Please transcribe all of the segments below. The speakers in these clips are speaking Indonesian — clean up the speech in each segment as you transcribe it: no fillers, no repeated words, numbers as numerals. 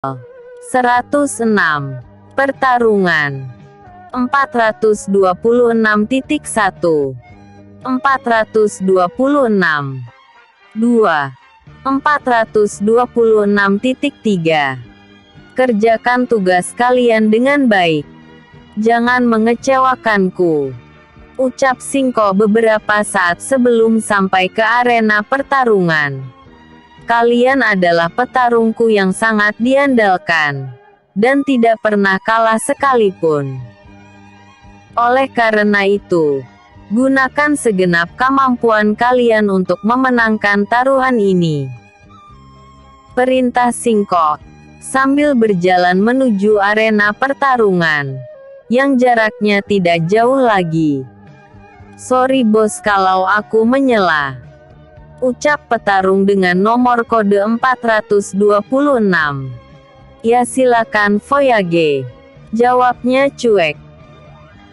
106. Pertarungan 426.1 426 2 426.3 Kerjakan tugas kalian dengan baik. Jangan mengecewakanku, ucap Singko beberapa saat sebelum sampai ke arena pertarungan. Kalian adalah petarungku yang sangat diandalkan, dan tidak pernah kalah sekalipun. Oleh karena itu, gunakan segenap kemampuan kalian untuk memenangkan taruhan ini. Perintah Singko, sambil berjalan menuju arena pertarungan, yang jaraknya tidak jauh lagi. Sorry bos kalau aku menyela, ucap petarung dengan nomor kode 426. Ya silakan Voyage, jawabnya cuek.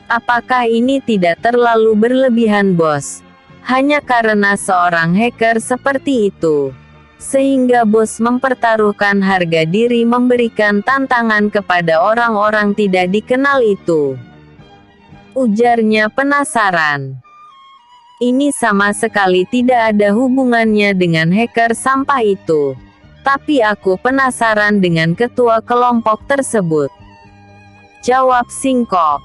Apakah ini tidak terlalu berlebihan bos? Hanya karena seorang hacker seperti itu, sehingga bos mempertaruhkan harga diri memberikan tantangan kepada orang-orang tidak dikenal itu, ujarnya penasaran. Ini sama sekali tidak ada hubungannya dengan hacker sampah itu. Tapi aku penasaran dengan ketua kelompok tersebut, jawab Singko.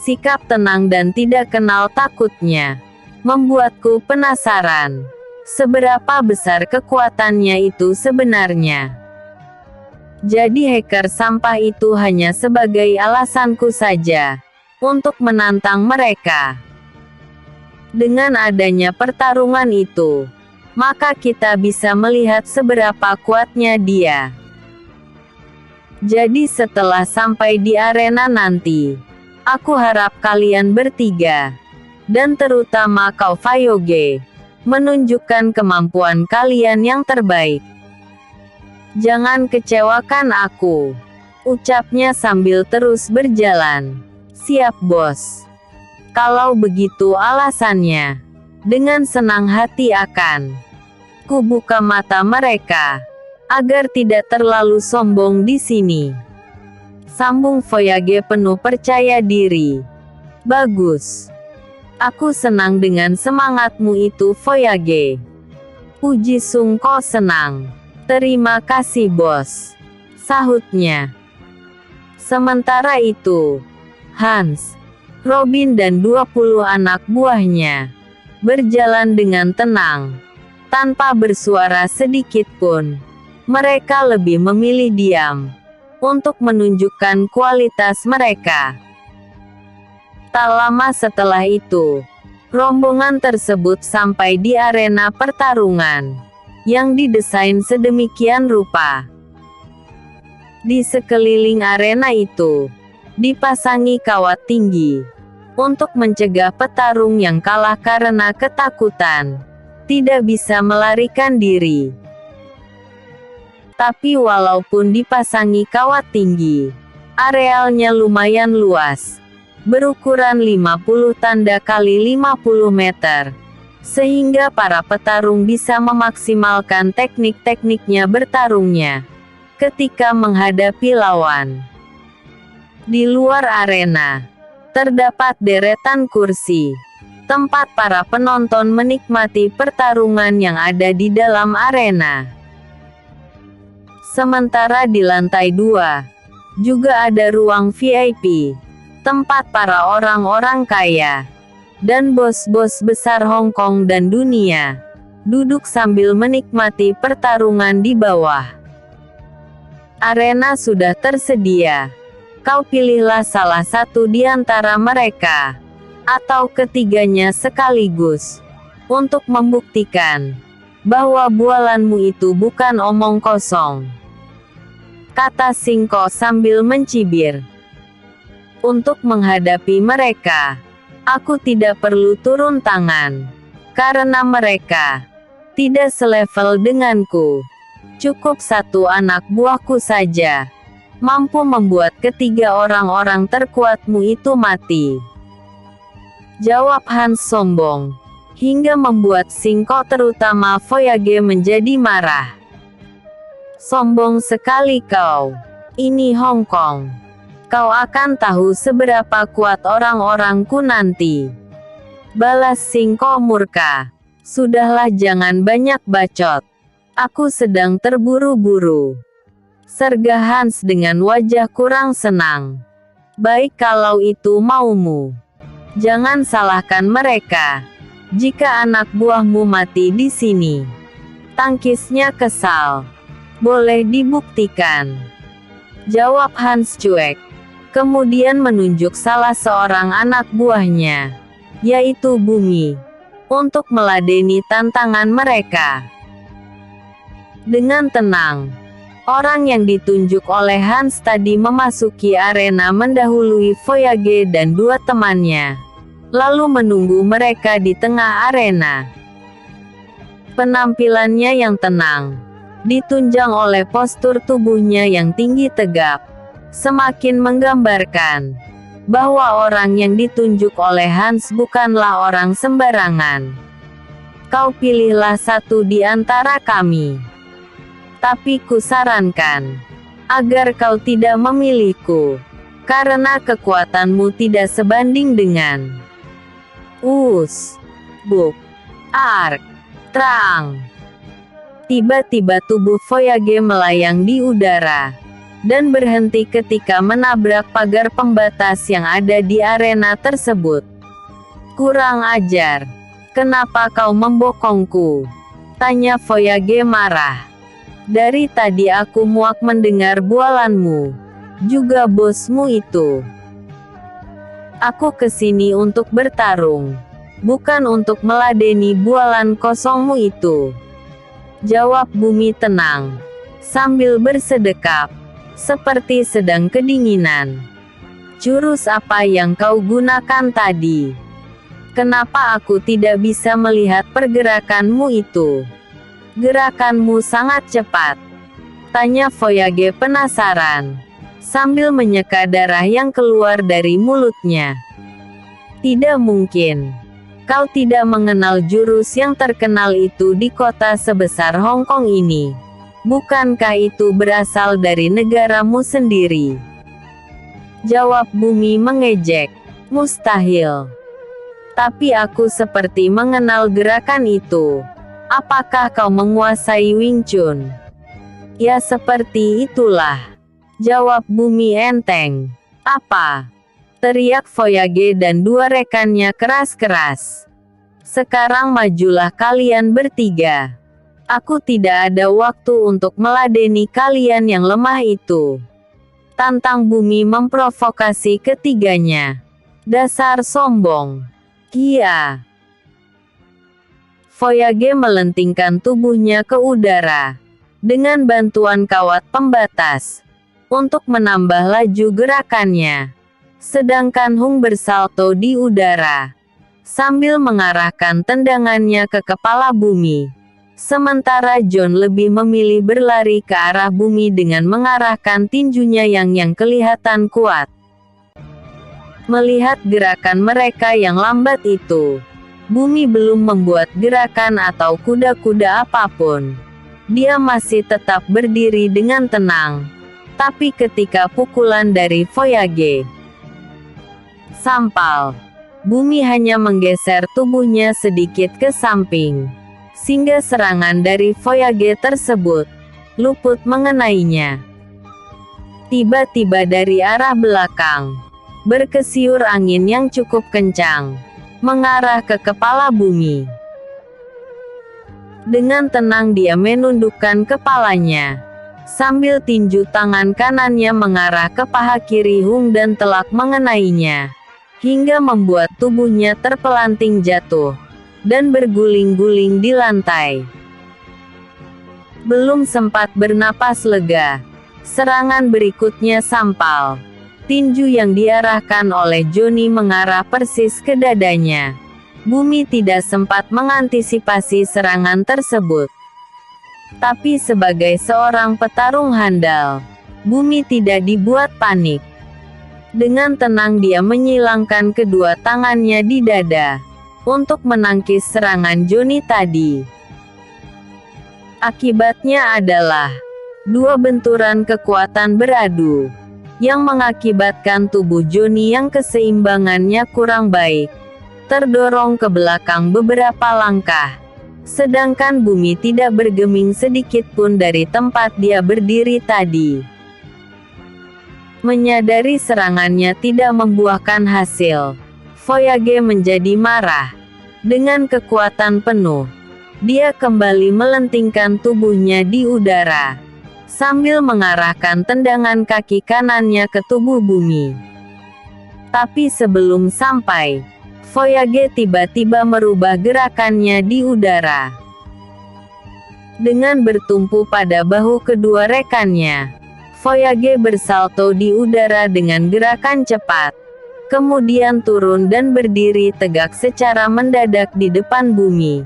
Sikap tenang dan tidak kenal takutnya membuatku penasaran seberapa besar kekuatannya itu sebenarnya. Jadi hacker sampah itu hanya sebagai alasanku saja untuk menantang mereka. Dengan adanya pertarungan itu, maka kita bisa melihat seberapa kuatnya dia. Jadi setelah sampai di arena nanti, aku harap kalian bertiga, dan terutama kau Voyage, menunjukkan kemampuan kalian yang terbaik. Jangan kecewakan aku, ucapnya sambil terus berjalan. Siap bos. Kalau begitu alasannya, dengan senang hati akan ku buka mata mereka, agar tidak terlalu sombong di sini, sambung Voyage penuh percaya diri. Bagus. Aku senang dengan semangatmu itu Voyage. Puji Sungko senang. Terima kasih bos, sahutnya. Sementara itu, Hans, Robin dan 20 anak buahnya berjalan dengan tenang, tanpa bersuara sedikit pun. Mereka lebih memilih diam untuk menunjukkan kualitas mereka. Tak lama setelah itu, rombongan tersebut sampai di arena pertarungan yang didesain sedemikian rupa. Di sekeliling arena itu dipasangi kawat tinggi untuk mencegah petarung yang kalah karena ketakutan tidak bisa melarikan diri. Tapi walaupun dipasangi kawat tinggi, arealnya lumayan luas, berukuran 50 tanda kali 50 meter, sehingga para petarung bisa memaksimalkan teknik-tekniknya bertarungnya ketika menghadapi lawan. Di luar arena, terdapat deretan kursi, tempat para penonton menikmati pertarungan yang ada di dalam arena. Sementara di lantai 2, juga ada ruang VIP, tempat para orang-orang kaya dan bos-bos besar Hong Kong dan dunia duduk sambil menikmati pertarungan di bawah. Arena sudah tersedia. Kau pilihlah salah satu di antara mereka, atau ketiganya sekaligus, untuk membuktikan bahwa bualanmu itu bukan omong kosong, kata Singko sambil mencibir. Untuk menghadapi mereka, aku tidak perlu turun tangan, karena mereka tidak selevel denganku. Cukup satu anak buahku saja mampu membuat ketiga orang-orang terkuatmu itu mati, jawab Hans sombong, hingga membuat Singko terutama Voyage menjadi marah. Sombong sekali kau. Ini Hong Kong. Kau akan tahu seberapa kuat orang-orangku nanti. Balas Singko murka. Sudahlah, jangan banyak bacot. Aku sedang terburu-buru. Sergah Hans dengan wajah kurang senang. Baik kalau itu maumu. Jangan salahkan mereka. Jika anak buahmu mati di sini. Tangkisnya kesal. Boleh dibuktikan. Jawab Hans cuek. Kemudian menunjuk salah seorang anak buahnya, yaitu Bumi, untuk meladeni tantangan mereka. Dengan tenang, orang yang ditunjuk oleh Hans tadi memasuki arena mendahului Voyage dan dua temannya, lalu menunggu mereka di tengah arena. Penampilannya yang tenang, ditunjang oleh postur tubuhnya yang tinggi tegap, semakin menggambarkan bahwa orang yang ditunjuk oleh Hans bukanlah orang sembarangan. Kau pilihlah satu di antara kami. Tapi kusarankan agar kau tidak memilihku, karena kekuatanmu tidak sebanding dengan Buk, Ark, Trang. Tiba-tiba tubuh Voyage melayang di udara dan berhenti ketika menabrak pagar pembatas yang ada di arena tersebut. Kurang ajar. Kenapa kau membokongku? Tanya Voyage marah. Dari tadi aku muak mendengar bualanmu. Juga bosmu itu. Aku kesini untuk bertarung. Bukan untuk meladeni bualan kosongmu itu. Jawab Bumi tenang. Sambil bersedekap. Seperti sedang kedinginan. Jurus apa yang kau gunakan tadi? Kenapa aku tidak bisa melihat pergerakanmu itu? Gerakanmu sangat cepat. Tanya Voyage penasaran. Sambil menyeka darah yang keluar dari mulutnya. Tidak mungkin. Kau tidak mengenal jurus yang terkenal itu di kota sebesar Hong Kong ini. Bukankah itu berasal dari negaramu sendiri? Jawab Bumi mengejek. Mustahil. Tapi aku seperti mengenal gerakan itu. Apakah kau menguasai Wing Chun? Ya seperti itulah. Jawab Bumi enteng. Apa? Teriak Voyage dan dua rekannya keras-keras. Sekarang majulah kalian bertiga. Aku tidak ada waktu untuk meladeni kalian yang lemah itu. Tantang Bumi memprovokasi ketiganya. Dasar sombong. Iya. Voyage melentingkan tubuhnya ke udara. Dengan bantuan kawat pembatas. Untuk menambah laju gerakannya. Sedangkan Hung bersalto di udara. Sambil mengarahkan tendangannya ke kepala Bumi. Sementara John lebih memilih berlari ke arah Bumi dengan mengarahkan tinjunya yang kelihatan kuat. Melihat gerakan mereka yang lambat itu, Bumi belum membuat gerakan atau kuda-kuda apapun. Dia masih tetap berdiri dengan tenang. Tapi ketika pukulan dari Voyage sampal, Bumi hanya menggeser tubuhnya sedikit ke samping. Sehingga serangan dari Voyage tersebut luput mengenainya. Tiba-tiba dari arah belakang, berkesiur angin yang cukup kencang, mengarah ke kepala Bumi. Dengan tenang dia menundukkan kepalanya, sambil tinju tangan kanannya mengarah ke paha kiri Hung dan telak mengenainya, hingga membuat tubuhnya terpelanting jatuh dan berguling-guling di lantai. Belum sempat bernapas lega, serangan berikutnya sampal. Tinju yang diarahkan oleh Johnny mengarah persis ke dadanya. Bumi tidak sempat mengantisipasi serangan tersebut. Tapi sebagai seorang petarung handal, Bumi tidak dibuat panik. Dengan tenang dia menyilangkan kedua tangannya di dada untuk menangkis serangan Johnny tadi. Akibatnya adalah Dua benturan kekuatan beradu, yang mengakibatkan tubuh Johnny yang keseimbangannya kurang baik, terdorong ke belakang beberapa langkah. Sedangkan bumi tidak bergeming sedikit pun dari tempat dia berdiri tadi. Menyadari serangannya tidak membuahkan hasil, Voyage menjadi marah. Dengan kekuatan penuh, dia kembali melentingkan tubuhnya di udara, sambil mengarahkan tendangan kaki kanannya ke tubuh bumi. Tapi sebelum sampai, Voyage tiba-tiba merubah gerakannya di udara. Dengan bertumpu pada bahu kedua rekannya, Voyage bersalto di udara dengan gerakan cepat, kemudian turun dan berdiri tegak secara mendadak di depan bumi,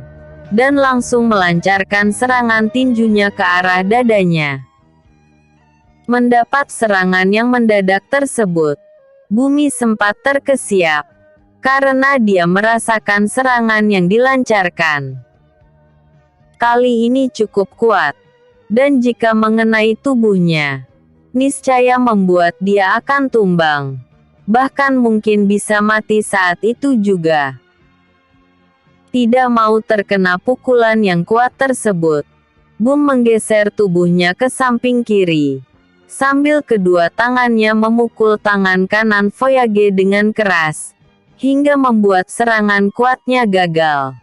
dan langsung melancarkan serangan tinjunya ke arah dadanya. Mendapat serangan yang mendadak tersebut, bumi sempat terkesiap, karena dia merasakan serangan yang dilancarkan. Kali ini cukup kuat, dan jika mengenai tubuhnya, niscaya membuat dia akan tumbang. Bahkan mungkin bisa mati saat itu juga. Tidak mau terkena pukulan yang kuat tersebut, Boom menggeser tubuhnya ke samping kiri, sambil kedua tangannya memukul tangan kanan Voyage dengan keras, hingga membuat serangan kuatnya gagal.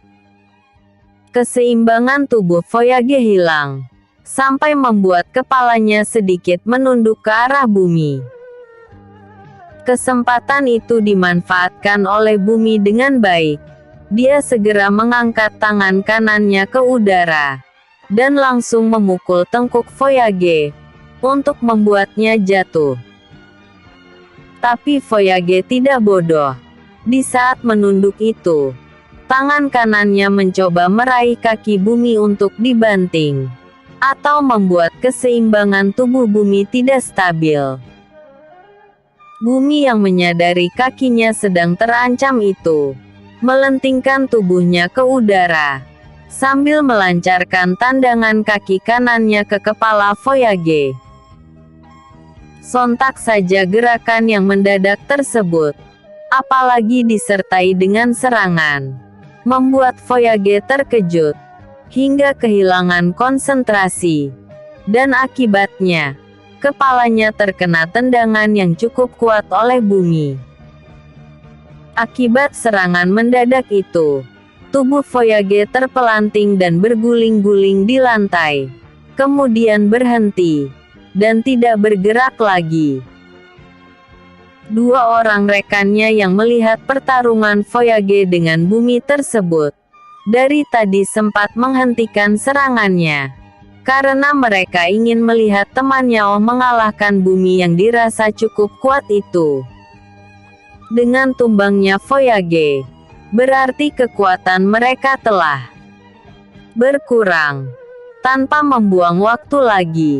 Keseimbangan tubuh Voyage hilang, sampai membuat kepalanya sedikit menunduk ke arah bumi. Kesempatan itu dimanfaatkan oleh bumi dengan baik. Dia segera mengangkat tangan kanannya ke udara, dan langsung memukul tengkuk Voyage, untuk membuatnya jatuh. Tapi Voyage tidak bodoh. Di saat menunduk itu, tangan kanannya mencoba meraih kaki bumi untuk dibanting, atau membuat keseimbangan tubuh bumi tidak stabil. Bumi yang menyadari kakinya sedang terancam itu, melentingkan tubuhnya ke udara, sambil melancarkan tandangan kaki kanannya ke kepala Voyage. Sontak saja gerakan yang mendadak tersebut, apalagi disertai dengan serangan, membuat Voyage terkejut, hingga kehilangan konsentrasi, dan akibatnya, kepalanya terkena tendangan yang cukup kuat oleh bumi. Akibat serangan mendadak itu, tubuh Voyage terpelanting dan berguling-guling di lantai, kemudian berhenti, dan tidak bergerak lagi. Dua orang rekannya yang melihat pertarungan Voyage dengan bumi tersebut, dari tadi sempat menghentikan serangannya, karena mereka ingin melihat temannya mengalahkan bumi yang dirasa cukup kuat itu. Dengan tumbangnya Voyage, berarti kekuatan mereka telah berkurang. Tanpa membuang waktu lagi,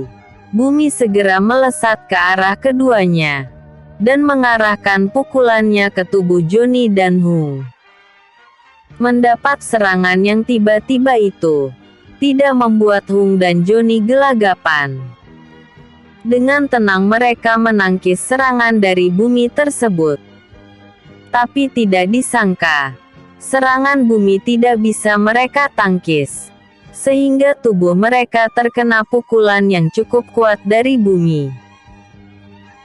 bumi segera melesat ke arah keduanya, dan mengarahkan pukulannya ke tubuh Johnny dan Hung. Mendapat serangan yang tiba-tiba itu, tidak membuat Hung dan Johnny gelagapan. Dengan tenang mereka menangkis serangan dari bumi tersebut. Tapi tidak disangka, serangan bumi tidak bisa mereka tangkis, sehingga tubuh mereka terkena pukulan yang cukup kuat dari bumi.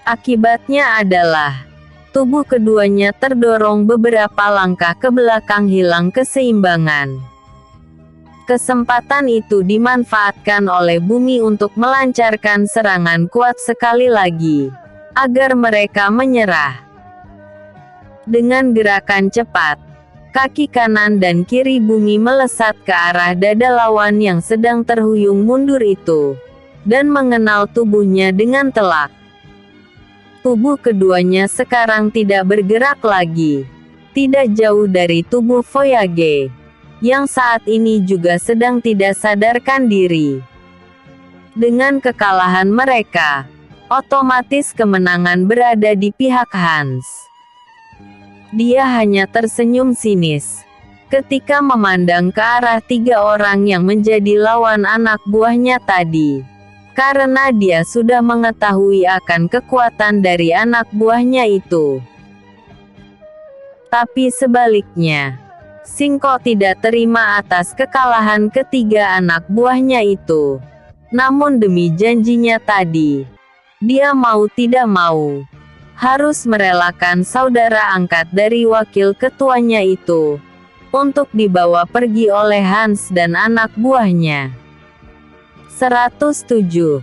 Akibatnya adalah, tubuh keduanya terdorong beberapa langkah ke belakang hilang keseimbangan. Kesempatan itu dimanfaatkan oleh bumi untuk melancarkan serangan kuat sekali lagi, agar mereka menyerah. Dengan gerakan cepat, kaki kanan dan kiri bumi melesat ke arah dada lawan yang sedang terhuyung mundur itu, dan mengenal tubuhnya dengan telak. Tubuh keduanya sekarang tidak bergerak lagi, tidak jauh dari tubuh Voyage, yang saat ini juga sedang tidak sadarkan diri. Dengan kekalahan mereka, otomatis kemenangan berada di pihak Hans. Dia hanya tersenyum sinis ketika memandang ke arah tiga orang yang menjadi lawan anak buahnya tadi. karena dia sudah mengetahui akan kekuatan dari anak buahnya itu. Tapi sebaliknya, Singko tidak terima atas kekalahan ketiga anak buahnya itu. Namun demi janjinya tadi, dia mau tidak mau harus merelakan saudara angkat dari wakil ketuanya itu untuk dibawa pergi oleh Hans dan anak buahnya. 107.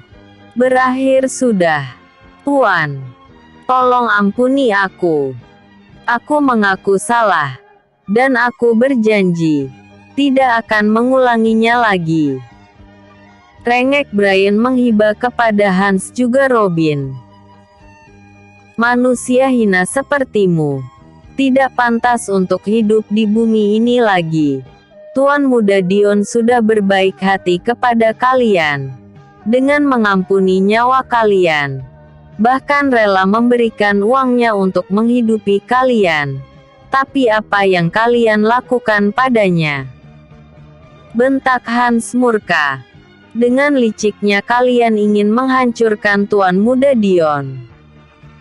Berakhir sudah. Tuan, tolong ampuni aku. Aku mengaku salah, dan aku berjanji tidak akan mengulanginya lagi. Rengek Brian menghibah kepada Hans juga Robin. Manusia hina sepertimu tidak pantas untuk hidup di bumi ini lagi. Tuan muda Dion sudah berbaik hati kepada kalian dengan mengampuni nyawa kalian, bahkan rela memberikan uangnya untuk menghidupi kalian. Tapi apa yang kalian lakukan padanya? Bentak Hans murka. Dengan liciknya kalian ingin menghancurkan Tuan muda Dion.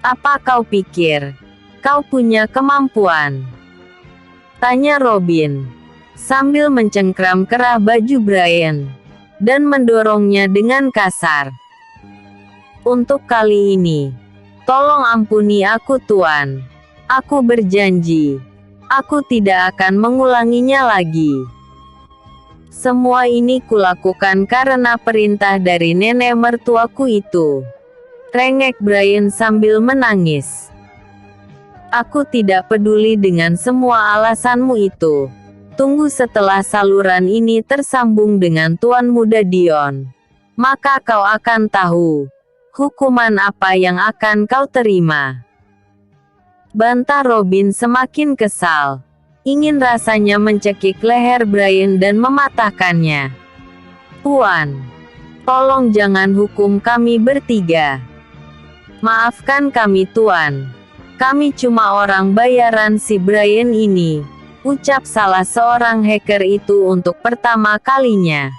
Apa kau pikir kau punya kemampuan? Tanya Robin sambil mencengkram kerah baju Brian dan mendorongnya dengan kasar. Untuk kali ini, tolong ampuni aku Tuan. Aku berjanji, aku tidak akan mengulanginya lagi. Semua ini kulakukan karena perintah dari nenek mertuaku itu. Rengek Brian sambil menangis. Aku tidak peduli dengan semua alasanmu itu. Tunggu setelah saluran ini tersambung dengan Tuan muda Dion. Maka kau akan tahu hukuman apa yang akan kau terima. Bantah Robin semakin kesal. Ingin rasanya mencekik leher Brian dan mematahkannya. Tuan, tolong jangan hukum kami bertiga. Maafkan kami Tuan. Kami cuma orang bayaran si Brian ini. Ucap salah seorang hacker itu untuk pertama kalinya.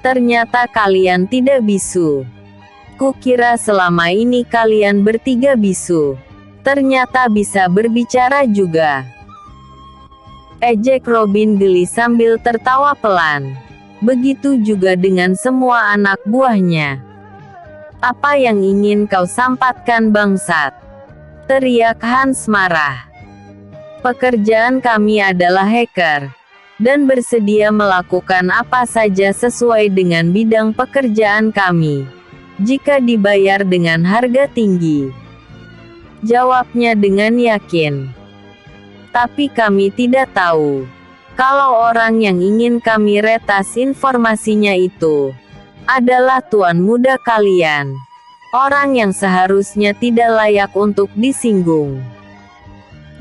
Ternyata kalian tidak bisu. Kukira selama ini kalian bertiga bisu. Ternyata bisa berbicara juga. Ejek Robin geli sambil tertawa pelan. Begitu juga dengan semua anak buahnya. Apa yang ingin kau sampaikan bangsat? Teriak Hans marah. Pekerjaan kami adalah hacker, dan bersedia melakukan apa saja sesuai dengan bidang pekerjaan kami, jika dibayar dengan harga tinggi. Jawabnya dengan yakin. Tapi kami tidak tahu, kalau orang yang ingin kami retas informasinya itu, adalah tuan muda kalian. Orang yang seharusnya tidak layak untuk disinggung.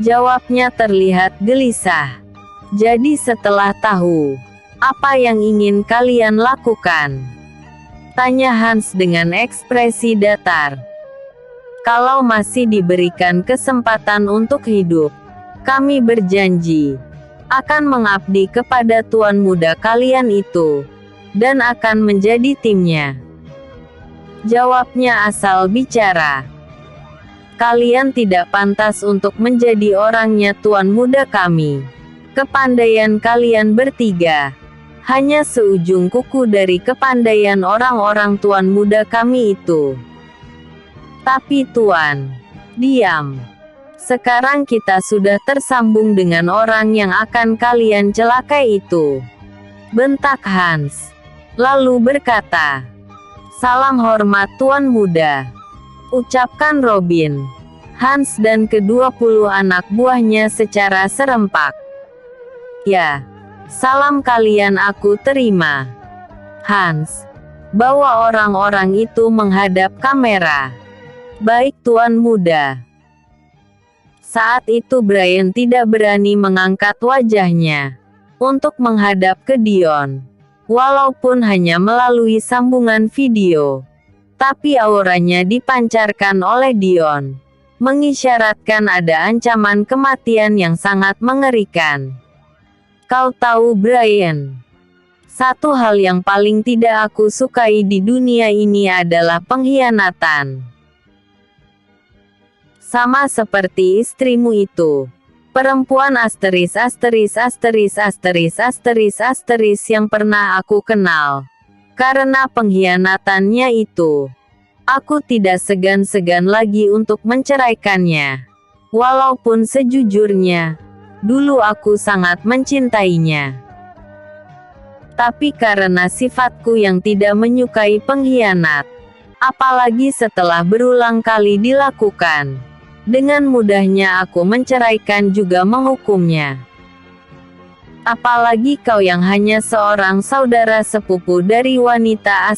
Jawabnya terlihat gelisah. Jadi setelah tahu apa yang ingin kalian lakukan? Tanya Hans dengan ekspresi datar. Kalau masih diberikan kesempatan untuk hidup, kami berjanji akan mengabdi kepada tuan muda kalian itu, dan akan menjadi timnya. Jawabnya asal bicara. Kalian tidak pantas untuk menjadi orangnya tuan muda kami. Kepandaian kalian bertiga hanya seujung kuku dari kepandaian orang-orang tuan muda kami itu. Tapi Tuan, diam. Sekarang kita sudah tersambung dengan orang yang akan kalian celakai itu. Bentak Hans. Lalu berkata, salam hormat tuan muda. Ucapkan Robin, Hans dan ke-20 anak buahnya secara serempak. Ya, salam kalian aku terima. Hans, bawa orang-orang itu menghadap kamera. Baik tuan muda. Saat itu Brian tidak berani mengangkat wajahnya untuk menghadap ke Dion, walaupun hanya melalui sambungan video. Tapi auranya dipancarkan oleh Dion, mengisyaratkan ada ancaman kematian yang sangat mengerikan. Kau tahu Brian, Satu hal yang paling tidak aku sukai di dunia ini adalah pengkhianatan. Sama seperti istrimu itu. Perempuan yang pernah aku kenal. Karena pengkhianatannya itu, aku tidak segan-segan lagi untuk menceraikannya. Walaupun sejujurnya, dulu aku sangat mencintainya. Tapi karena sifatku yang tidak menyukai pengkhianat, apalagi setelah berulang kali dilakukan, dengan mudahnya aku menceraikan juga menghukumnya. Apalagi kau yang hanya seorang saudara sepupu dari wanita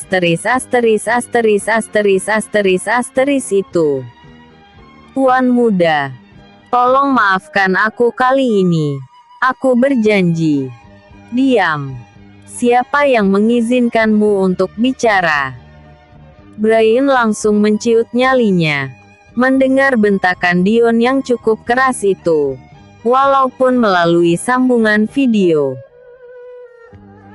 itu. Tuan muda, tolong maafkan aku kali ini. Aku berjanji. Diam. Siapa yang mengizinkanmu untuk bicara? Brian langsung menciut nyalinya. Mendengar bentakan Dion yang cukup keras itu. Walaupun melalui sambungan video.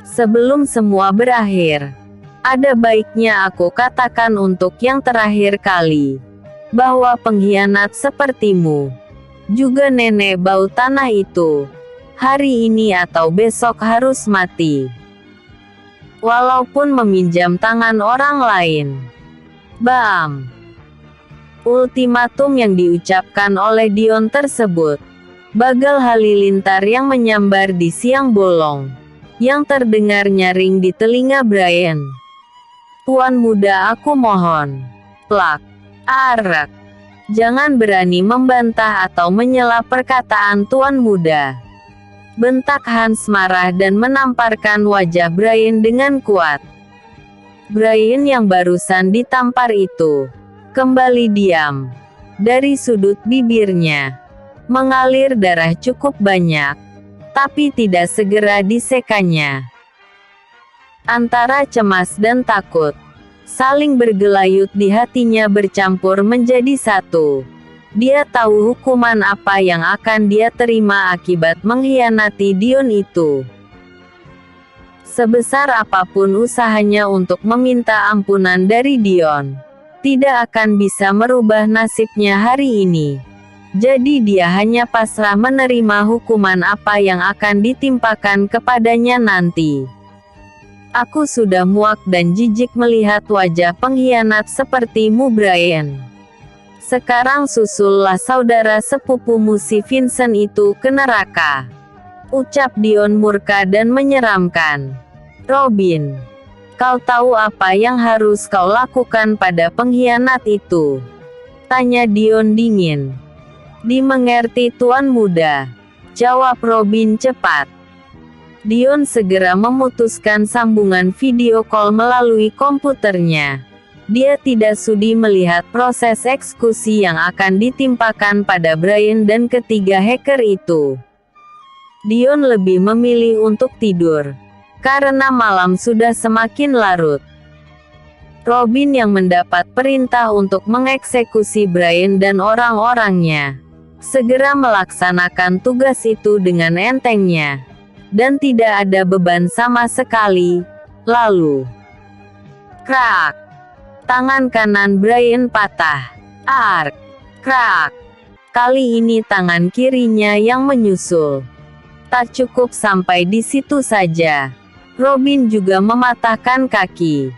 Sebelum semua berakhir, ada baiknya aku katakan untuk yang terakhir kali, bahwa pengkhianat sepertimu, juga nenek bau tanah itu, hari ini atau besok harus mati. Walaupun meminjam tangan orang lain. Bam! Ultimatum yang diucapkan oleh Dion tersebut bagal halilintar yang menyambar di siang bolong, yang terdengar nyaring di telinga Brian. Tuan muda, aku mohon. Plak. Arak. Jangan berani membantah atau menyela perkataan tuan muda. Bentak Hans marah dan menamparkan wajah Brian dengan kuat. Brian yang barusan ditampar itu kembali diam. Dari sudut bibirnya mengalir darah cukup banyak, tapi tidak segera disekanya. Antara cemas dan takut, saling bergelayut di hatinya bercampur menjadi satu. Dia tahu hukuman apa yang akan dia terima akibat mengkhianati Dion itu. Sebesar apapun usahanya untuk meminta ampunan dari Dion, tidak akan bisa merubah nasibnya hari ini. Jadi dia hanya pasrah menerima hukuman apa yang akan ditimpakan kepadanya nanti. Aku sudah muak dan jijik melihat wajah pengkhianat sepertimu, Brian. Sekarang susullah saudara sepupumu si Vincent itu ke neraka. Ucap Dion murka dan menyeramkan. Robin, kau tahu apa yang harus kau lakukan pada pengkhianat itu? Tanya Dion dingin. Dimengerti tuan muda, jawab Robin cepat. Dion segera memutuskan sambungan video call melalui komputernya. Dia tidak sudi melihat proses eksekusi yang akan ditimpakan pada Brian dan ketiga hacker itu. Dion lebih memilih untuk tidur, karena malam sudah semakin larut. Robin yang mendapat perintah untuk mengeksekusi Brian dan orang-orangnya, segera melaksanakan tugas itu dengan entengnya, dan tidak ada beban sama sekali. Lalu, krak! Tangan kanan Brian patah. Ark! Krak! Kali ini tangan kirinya yang menyusul. Tak cukup sampai di situ saja, Robin juga mematahkan kaki.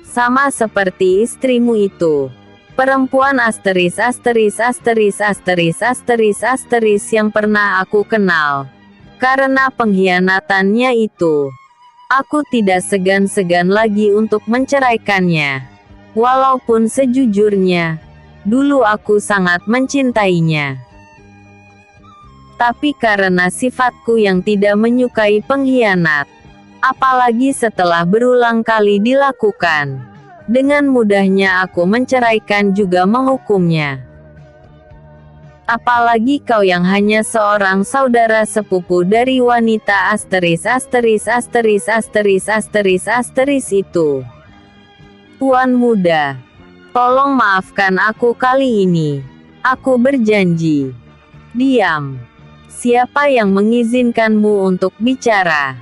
Sama seperti istrimu itu. Perempuan yang pernah aku kenal. Karena pengkhianatannya itu, aku tidak segan-segan lagi untuk menceraikannya. Walaupun sejujurnya, dulu aku sangat mencintainya. Tapi karena sifatku yang tidak menyukai pengkhianat, apalagi setelah berulang kali dilakukan, dengan mudahnya aku menceraikan juga menghukumnya. Apalagi kau yang hanya seorang saudara sepupu dari wanita itu. Tuan muda, tolong maafkan aku kali ini. Aku berjanji. Diam. Siapa yang mengizinkanmu untuk bicara?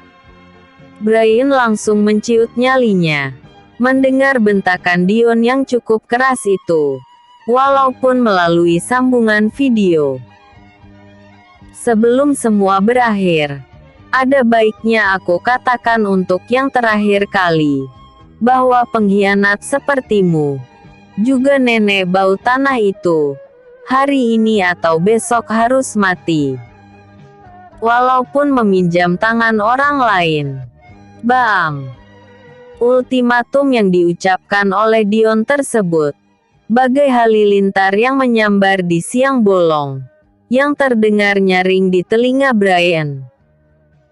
Brian langsung menciut nyalinya mendengar bentakan Dion yang cukup keras itu, walaupun melalui sambungan video. Sebelum semua berakhir, ada baiknya aku katakan untuk yang terakhir kali, bahwa pengkhianat sepertimu, juga nenek bau tanah itu, hari ini atau besok harus mati. Walaupun meminjam tangan orang lain. Bam! Ultimatum yang diucapkan oleh Dion tersebut, bagai halilintar yang menyambar di siang bolong, yang terdengar nyaring di telinga Brian.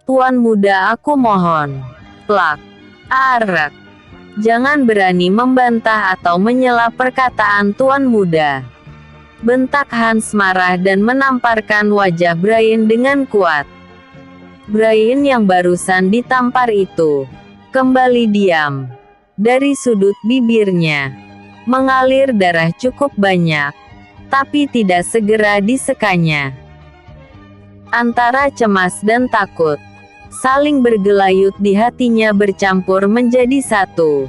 Tuan muda, aku mohon. Plak. Arak. Jangan berani membantah atau menyela perkataan tuan muda. Bentak Hans marah dan menamparkan wajah Brian dengan kuat. Brian yang barusan ditampar itu kembali diam. Dari sudut bibirnya mengalir darah cukup banyak, tapi tidak segera disekanya. Antara cemas dan takut saling bergelayut di hatinya bercampur menjadi satu.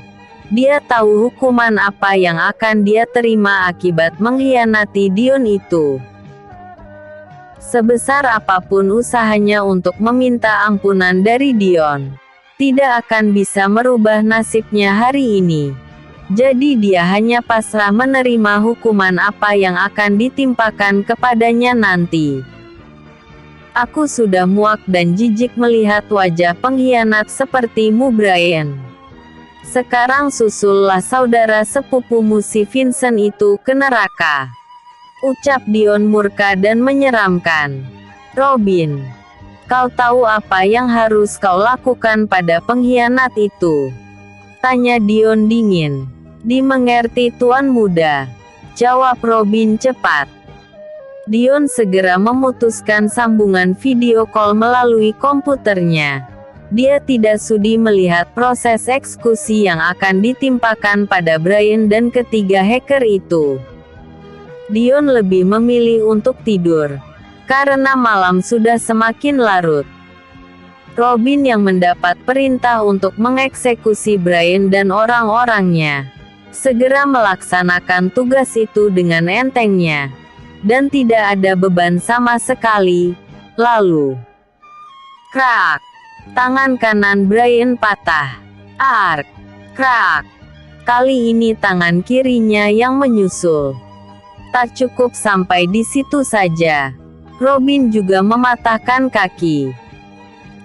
Dia tahu hukuman apa yang akan dia terima akibat mengkhianati Dion itu. Sebesar apapun usahanya untuk meminta ampunan dari Dion, tidak akan bisa merubah nasibnya hari ini. Jadi dia hanya pasrah menerima hukuman apa yang akan ditimpakan kepadanya nanti. Aku sudah muak dan jijik melihat wajah pengkhianat sepertimu, Brian. Sekarang susullah saudara sepupumu si Vincent itu ke neraka. Ucap Dion murka dan menyeramkan. Robin, kau tahu apa yang harus kau lakukan pada pengkhianat itu? Tanya Dion dingin. Dimengerti tuan muda. Jawab Robin cepat. Dion segera memutuskan sambungan video call melalui komputernya. Dia tidak sudi melihat proses eksekusi yang akan ditimpakan pada Brian dan ketiga hacker itu. Dion lebih memilih untuk tidur, karena malam sudah semakin larut. Robin yang mendapat perintah untuk mengeksekusi Brian dan orang-orangnya, segera melaksanakan tugas itu dengan entengnya. Dan tidak ada beban sama sekali. Lalu, krak, tangan kanan Brian patah. Ark, krak. Kali ini tangan kirinya yang menyusul. Tak cukup sampai di situ saja. Robin juga mematahkan kaki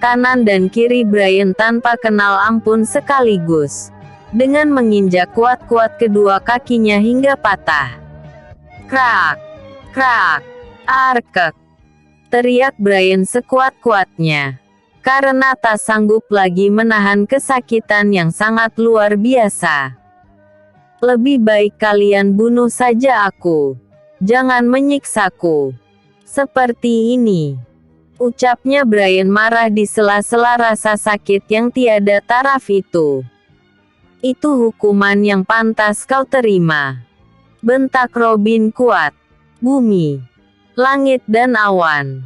kanan dan kiri Brian tanpa kenal ampun sekaligus, dengan menginjak kuat-kuat kedua kakinya hingga patah. Krak. Krak! Arkek! Teriak Brian sekuat-kuatnya. Karena tak sanggup lagi menahan kesakitan yang sangat luar biasa. Lebih baik kalian bunuh saja aku. Jangan menyiksaku. Seperti ini. Ucapnya Brian marah di sela-sela rasa sakit yang tiada taraf itu. Itu hukuman yang pantas kau terima. Bentak Robin kuat. Bumi, langit dan awan,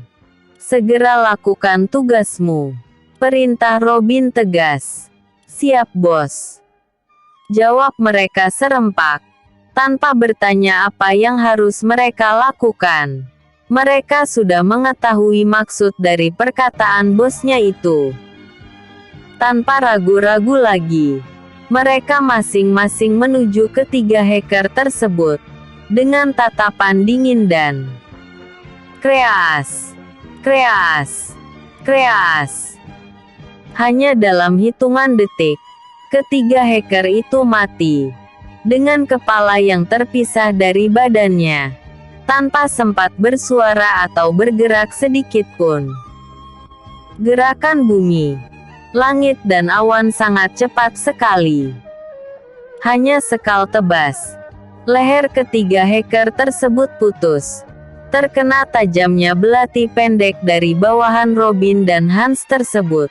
segera lakukan tugasmu. Perintah Robin tegas. Siap bos. Jawab mereka serempak, tanpa bertanya apa yang harus mereka lakukan. Mereka sudah mengetahui maksud dari perkataan bosnya itu. Tanpa ragu-ragu lagi, mereka masing-masing menuju ketiga hacker tersebut. Dengan tatapan dingin dan kreas, kreas, kreas. Hanya dalam hitungan detik, ketiga hacker itu mati. Dengan kepala yang terpisah dari badannya, tanpa sempat bersuara atau bergerak sedikit pun. Gerakan bumi, langit dan awan sangat cepat sekali. Hanya sekal tebas. Leher ketiga hacker tersebut putus. Terkena tajamnya belati pendek dari bawahan Robin dan Hans tersebut.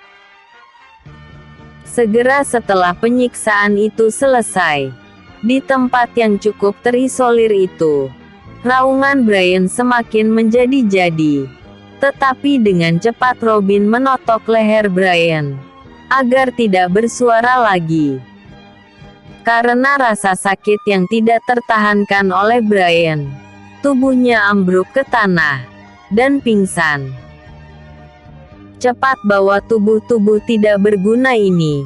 Segera setelah penyiksaan itu selesai, di tempat yang cukup terisolir itu, raungan Brian semakin menjadi-jadi. Tetapi dengan cepat Robin menotok leher Brian. agar tidak bersuara lagi. Karena rasa sakit yang tidak tertahankan oleh Brian, tubuhnya ambruk ke tanah dan pingsan. Cepat bawa tubuh-tubuh tidak berguna ini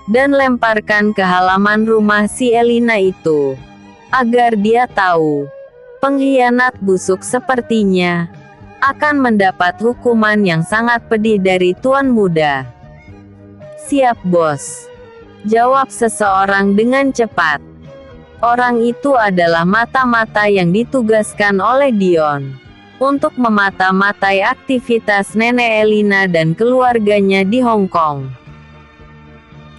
dan lemparkan ke halaman rumah si Elina itu, agar dia tahu pengkhianat busuk sepertinya akan mendapat hukuman yang sangat pedih dari Tuan Muda. Siap, Bos, jawab seseorang dengan cepat. Orang itu adalah mata-mata yang ditugaskan oleh Dion untuk memata-matai aktivitas Nenek Elina dan keluarganya di Hong Kong.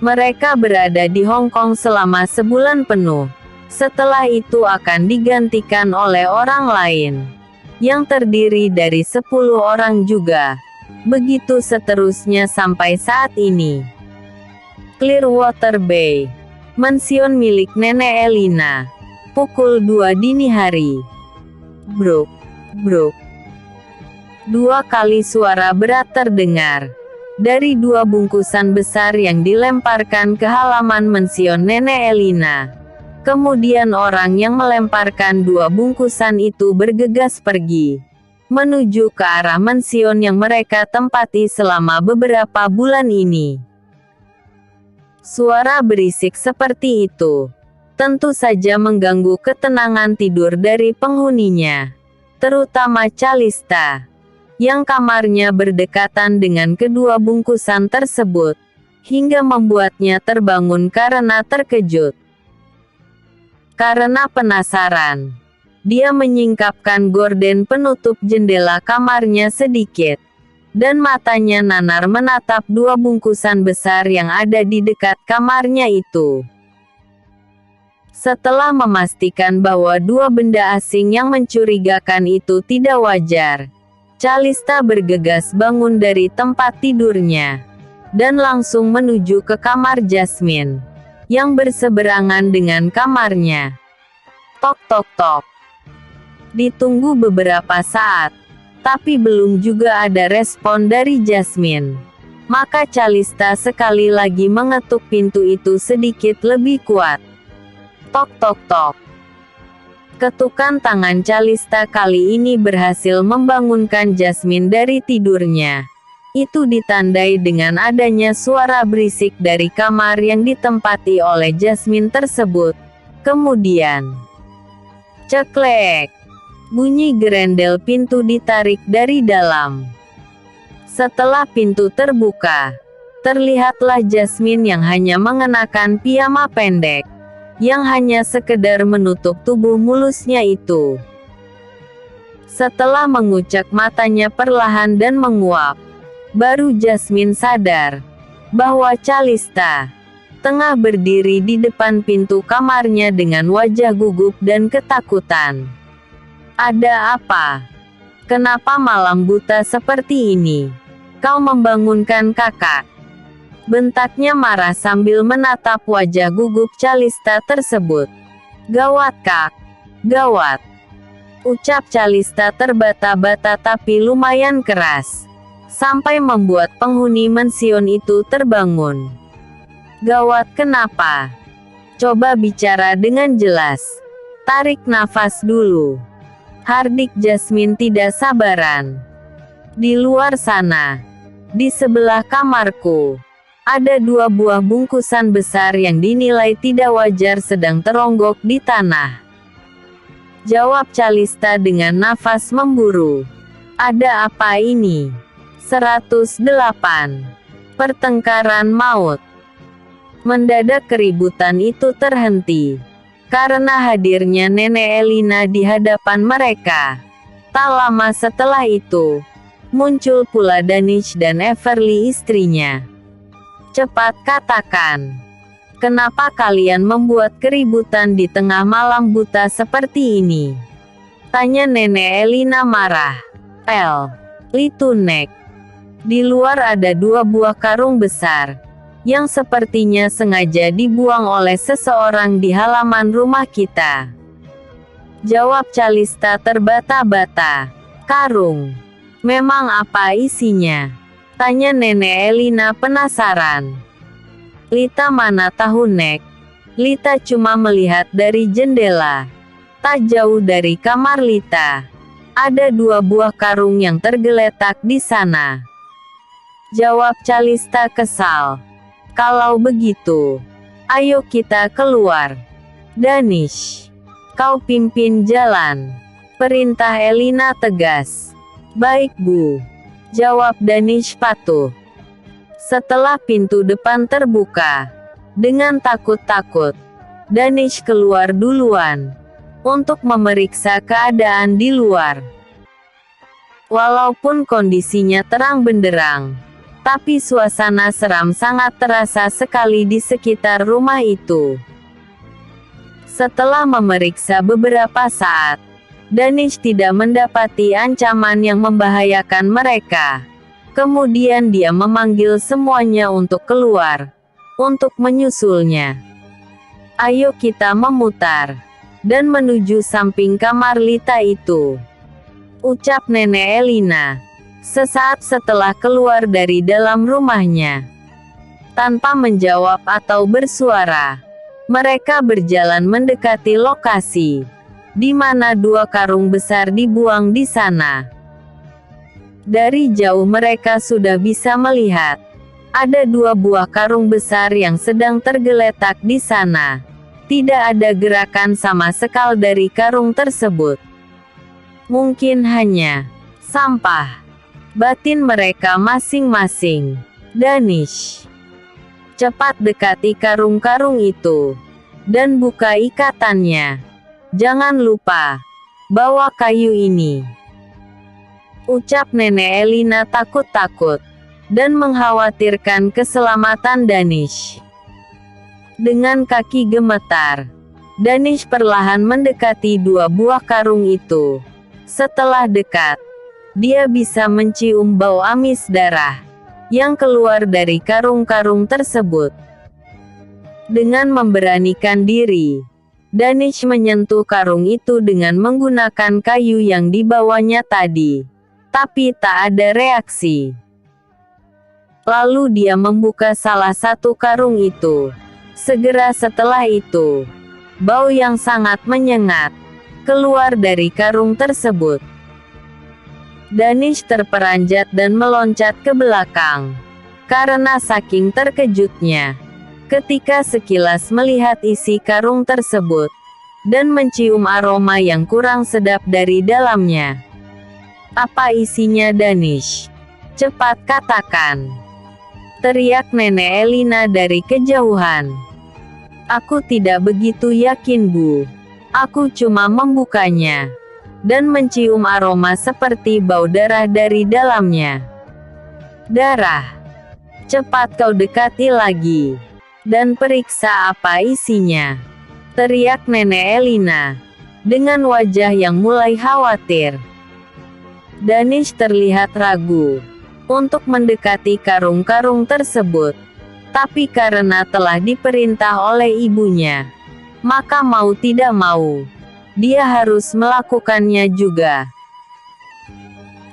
Mereka berada di Hong Kong selama sebulan penuh. Setelah itu akan digantikan oleh orang lain, yang terdiri dari 10 orang juga. Begitu seterusnya sampai saat ini. Clearwater Bay, mansion milik Nenek Elina. Pukul 2 dini hari. Bruk, bruk. 2 kali suara berat terdengar dari 2 bungkusan besar yang dilemparkan ke halaman mansion Nenek Elina. Kemudian orang yang melemparkan 2 bungkusan itu bergegas pergi menuju ke arah mansion yang mereka tempati selama beberapa bulan ini. Suara berisik seperti itu tentu saja mengganggu ketenangan tidur dari penghuninya, terutama Calista, yang kamarnya berdekatan dengan kedua bungkusan tersebut, hingga membuatnya terbangun karena terkejut. Karena penasaran, dia menyingkapkan gorden penutup jendela kamarnya sedikit, dan matanya nanar menatap 2 bungkusan besar yang ada di dekat kamarnya itu. Setelah memastikan bahwa 2 benda asing yang mencurigakan itu tidak wajar, Calista bergegas bangun dari tempat tidurnya, dan langsung menuju ke kamar Jasmine, yang berseberangan dengan kamarnya. Tok tok tok. Ditunggu beberapa saat, tapi belum juga ada respon dari Jasmine. Maka Calista sekali lagi mengetuk pintu itu sedikit lebih kuat. Tok tok tok. Ketukan tangan Calista kali ini berhasil membangunkan Jasmine dari tidurnya. Itu ditandai dengan adanya suara berisik dari kamar yang ditempati oleh Jasmine tersebut. Kemudian, ceklek. Bunyi gerendel pintu ditarik dari dalam. Setelah pintu terbuka, terlihatlah Jasmine yang hanya mengenakan piyama pendek, yang hanya sekedar menutup tubuh mulusnya itu. Setelah mengucek matanya perlahan dan menguap, baru Jasmine sadar bahwa Calista tengah berdiri di depan pintu kamarnya dengan wajah gugup dan ketakutan. Ada apa? Kenapa malam buta seperti ini? Kau membangunkan kakak? Bentaknya marah sambil menatap wajah gugup Calista tersebut. Gawat kak, gawat. Ucap Calista terbata-bata tapi lumayan keras, sampai membuat penghuni mansion itu terbangun. Gawat kenapa? Coba bicara dengan jelas. Tarik nafas dulu. Hardik Jasmine tidak sabaran. Di luar sana, di sebelah kamarku, ada 2 buah bungkusan besar yang dinilai tidak wajar sedang teronggok di tanah. Jawab Calista dengan nafas memburu. Ada apa ini? 108. Pertengkaran maut. Mendadak keributan itu terhenti karena hadirnya Nenek Elina di hadapan mereka. Tak lama setelah itu, muncul pula Danish dan Everly istrinya. Cepat katakan, kenapa kalian membuat keributan di tengah malam buta seperti ini? Tanya Nenek Elina marah. Litunek. Di luar ada 2 buah karung besar, yang sepertinya sengaja dibuang oleh seseorang di halaman rumah kita. Jawab Calista terbata-bata. Karung? Memang apa isinya? Tanya Nenek Elina penasaran. Lita mana tahu Nek. Lita cuma melihat dari jendela. Tak jauh dari kamar Lita, ada 2 buah karung yang tergeletak di sana. Jawab Calista kesal. Kalau begitu, ayo kita keluar. Danish, kau pimpin jalan. Perintah Elina tegas. Baik Bu, jawab Danish patuh. Setelah pintu depan terbuka, dengan takut-takut, Danish keluar duluan untuk memeriksa keadaan di luar. Walaupun kondisinya terang benderang, tapi suasana seram sangat terasa sekali di sekitar rumah itu. Setelah memeriksa beberapa saat, Danish tidak mendapati ancaman yang membahayakan mereka. Kemudian dia memanggil semuanya untuk keluar, untuk menyusulnya. Ayo kita memutar dan menuju samping kamar Lita itu, ucap Nenek Elina, sesaat setelah keluar dari dalam rumahnya. Tanpa menjawab atau bersuara, mereka berjalan mendekati lokasi, di mana 2 karung besar dibuang di sana. Dari jauh mereka sudah bisa melihat, ada 2 buah karung besar yang sedang tergeletak di sana. Tidak ada gerakan sama sekali dari karung tersebut. Mungkin hanya sampah. Batin mereka masing-masing. Danish, cepat dekati karung-karung itu dan buka ikatannya. Jangan lupa bawa kayu ini, ucap Nenek Elina takut-takut dan mengkhawatirkan keselamatan Danish. Dengan kaki gemetar, Danish perlahan mendekati 2 buah karung itu. Setelah dekat, dia bisa mencium bau amis darah yang keluar dari karung-karung tersebut. Dengan memberanikan diri, Danish menyentuh karung itu dengan menggunakan kayu yang dibawanya tadi. Tapi tak ada reaksi. Lalu dia membuka salah satu karung itu. Segera setelah itu, bau yang sangat menyengat keluar dari karung tersebut. Danish terperanjat dan meloncat ke belakang, karena saking terkejutnya, ketika sekilas melihat isi karung tersebut, dan mencium aroma yang kurang sedap dari dalamnya. Apa isinya Danish? Cepat katakan, teriak Nenek Elina dari kejauhan. Aku tidak begitu yakin Bu. Aku cuma membukanya dan mencium aroma seperti bau darah dari dalamnya. Darah. Cepat kau dekati lagi dan periksa apa isinya, teriak Nenek Elina dengan wajah yang mulai khawatir. Danish terlihat ragu untuk mendekati karung-karung tersebut, tapi karena telah diperintah oleh ibunya, maka mau tidak mau, dia harus melakukannya juga.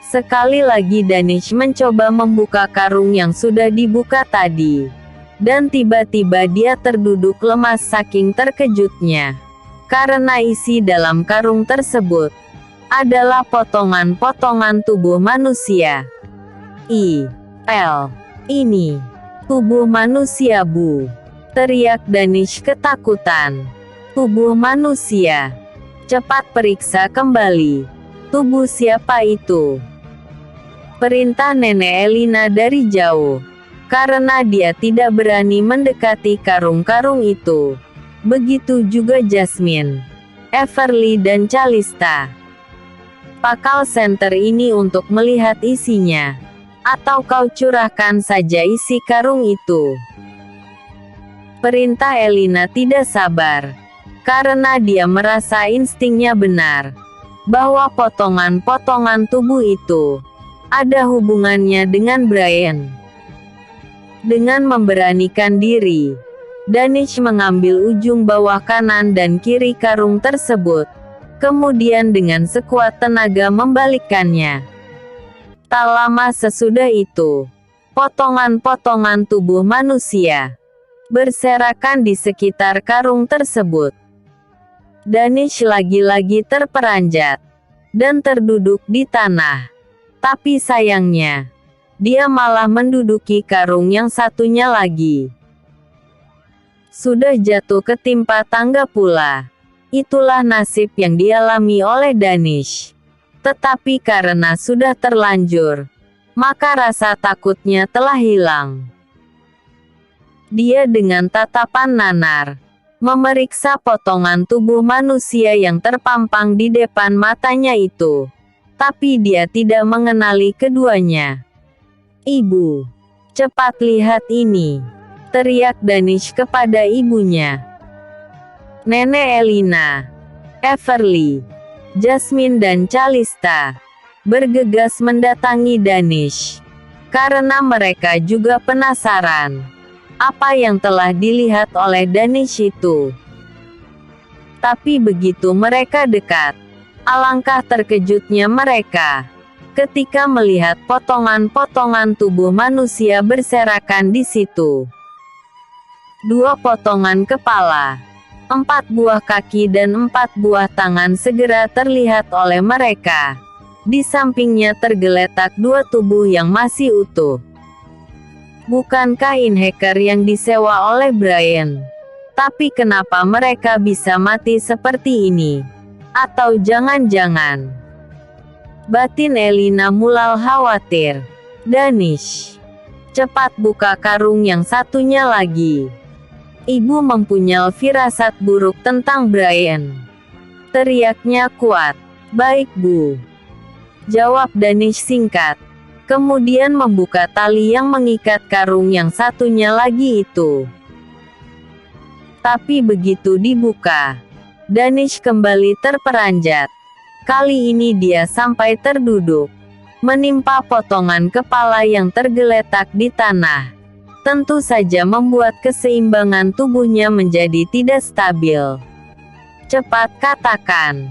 Sekali lagi Danish mencoba membuka karung yang sudah dibuka tadi, dan tiba-tiba dia terduduk lemas saking terkejutnya, karena isi dalam karung tersebut adalah potongan-potongan tubuh manusia. Ini tubuh manusia Bu, teriak Danish ketakutan. Tubuh manusia. Cepat periksa kembali. Tubuh siapa itu? Perintah Nenek Elina dari jauh, karena dia tidak berani mendekati karung-karung itu. Begitu juga Jasmine, Everly dan Calista. Pakal senter ini untuk melihat isinya, atau kau curahkan saja isi karung itu. Perintah Elina tidak sabar, karena dia merasa instingnya benar, bahwa potongan-potongan tubuh itu ada hubungannya dengan Brian. Dengan memberanikan diri, Danish mengambil ujung bawah kanan dan kiri karung tersebut, kemudian dengan sekuat tenaga membalikkannya. Tak lama sesudah itu, potongan-potongan tubuh manusia berserakan di sekitar karung tersebut. Danish lagi-lagi terperanjat dan terduduk di tanah. Tapi sayangnya, dia malah menduduki karung yang satunya lagi. Sudah jatuh ketimpa tangga pula. Itulah nasib yang dialami oleh Danish. Tetapi karena sudah terlanjur, maka rasa takutnya telah hilang. Dia dengan tatapan nanar memeriksa potongan tubuh manusia yang terpampang di depan matanya itu. Tapi dia tidak mengenali keduanya. "Ibu, cepat lihat ini!" teriak Danish kepada ibunya. Nenek Elina, Everly, Jasmine dan Calista bergegas mendatangi Danish. Karena mereka juga penasaran apa yang telah dilihat oleh Danish itu. Tapi begitu mereka dekat, alangkah terkejutnya mereka ketika melihat potongan-potongan tubuh manusia berserakan di situ. 2 potongan kepala, 4 buah kaki dan 4 buah tangan segera terlihat oleh mereka. Di sampingnya tergeletak 2 tubuh yang masih utuh. Bukankah ini hacker yang disewa oleh Brian? Tapi kenapa mereka bisa mati seperti ini? Atau jangan-jangan? Batin Elina mulai khawatir. Danish, cepat buka karung yang satunya lagi. Ibu mempunyai firasat buruk tentang Brian. Teriaknya kuat. Baik Bu, jawab Danish singkat. Kemudian membuka tali yang mengikat karung yang satunya lagi itu. Tapi begitu dibuka, Danish kembali terperanjat. Kali ini dia sampai terduduk, menimpa potongan kepala yang tergeletak di tanah. Tentu saja membuat keseimbangan tubuhnya menjadi tidak stabil. Cepat katakan,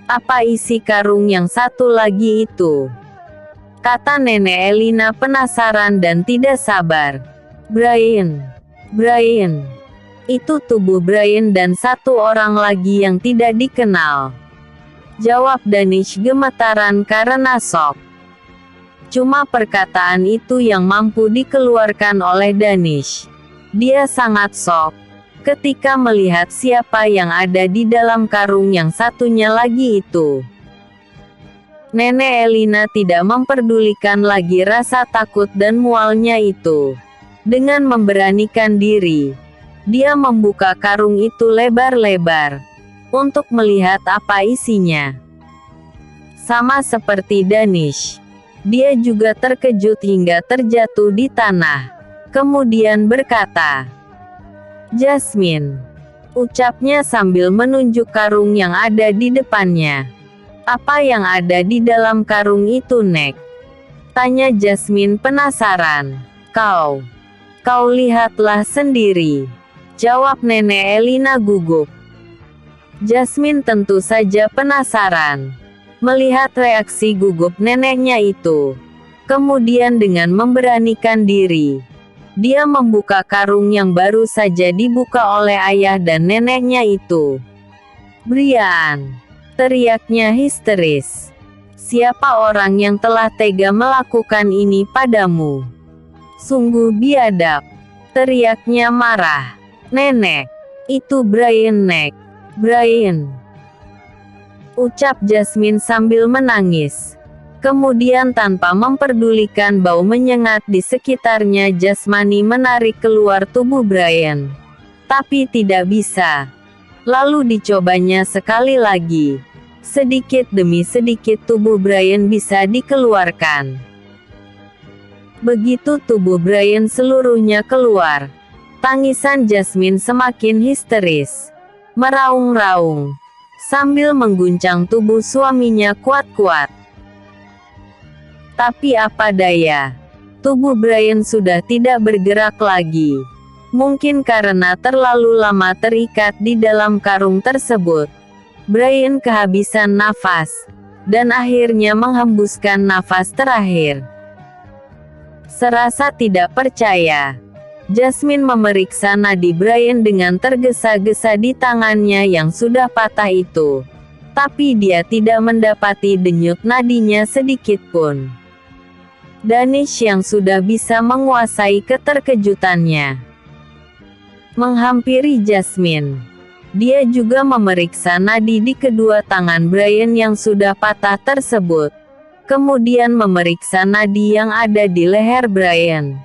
apa isi karung yang satu lagi itu? Kata Nenek Elina penasaran dan tidak sabar. Brian, itu tubuh Brian dan 1 orang lagi yang tidak dikenal. Jawab Danish gemetaran karena shock. Cuma perkataan itu yang mampu dikeluarkan oleh Danish. Dia sangat shock ketika melihat siapa yang ada di dalam karung yang satunya lagi itu. Nenek Elina tidak memperdulikan lagi rasa takut dan mualnya itu. Dengan memberanikan diri, dia membuka karung itu lebar-lebar untuk melihat apa isinya. Sama seperti Danish, dia juga terkejut hingga terjatuh di tanah. Kemudian berkata, "Jasmine," ucapnya sambil menunjuk karung yang ada di depannya. "Apa yang ada di dalam karung itu, Nek?" tanya Jasmine penasaran. Kau lihatlah sendiri," jawab Nenek Elina gugup. Jasmine tentu saja penasaran melihat reaksi gugup neneknya itu. Kemudian dengan memberanikan diri, dia membuka karung yang baru saja dibuka oleh ayah dan neneknya itu. "Brian!" teriaknya histeris. "Siapa orang yang telah tega melakukan ini padamu? Sungguh biadab!" teriaknya marah. "Nenek, itu Brian, Nek. Brian!" ucap Jasmine sambil menangis. Kemudian tanpa memperdulikan bau menyengat di sekitarnya, jasmani menarik keluar tubuh Brian. Tapi tidak bisa. Lalu dicobanya sekali lagi. Sedikit demi sedikit tubuh Brian bisa dikeluarkan. Begitu tubuh Brian seluruhnya keluar, tangisan Jasmine semakin histeris, meraung-raung, sambil mengguncang tubuh suaminya kuat-kuat. Tapi apa daya, tubuh Brian sudah tidak bergerak lagi. Mungkin karena terlalu lama terikat di dalam karung tersebut. Brian kehabisan nafas, dan akhirnya menghembuskan nafas terakhir. Serasa tidak percaya, Jasmine memeriksa nadi Brian dengan tergesa-gesa di tangannya yang sudah patah itu. Tapi dia tidak mendapati denyut nadinya sedikit pun. Danish yang sudah bisa menguasai keterkejutannya menghampiri Jasmine. Dia juga memeriksa nadi di kedua tangan Brian yang sudah patah tersebut. Kemudian memeriksa nadi yang ada di leher Brian.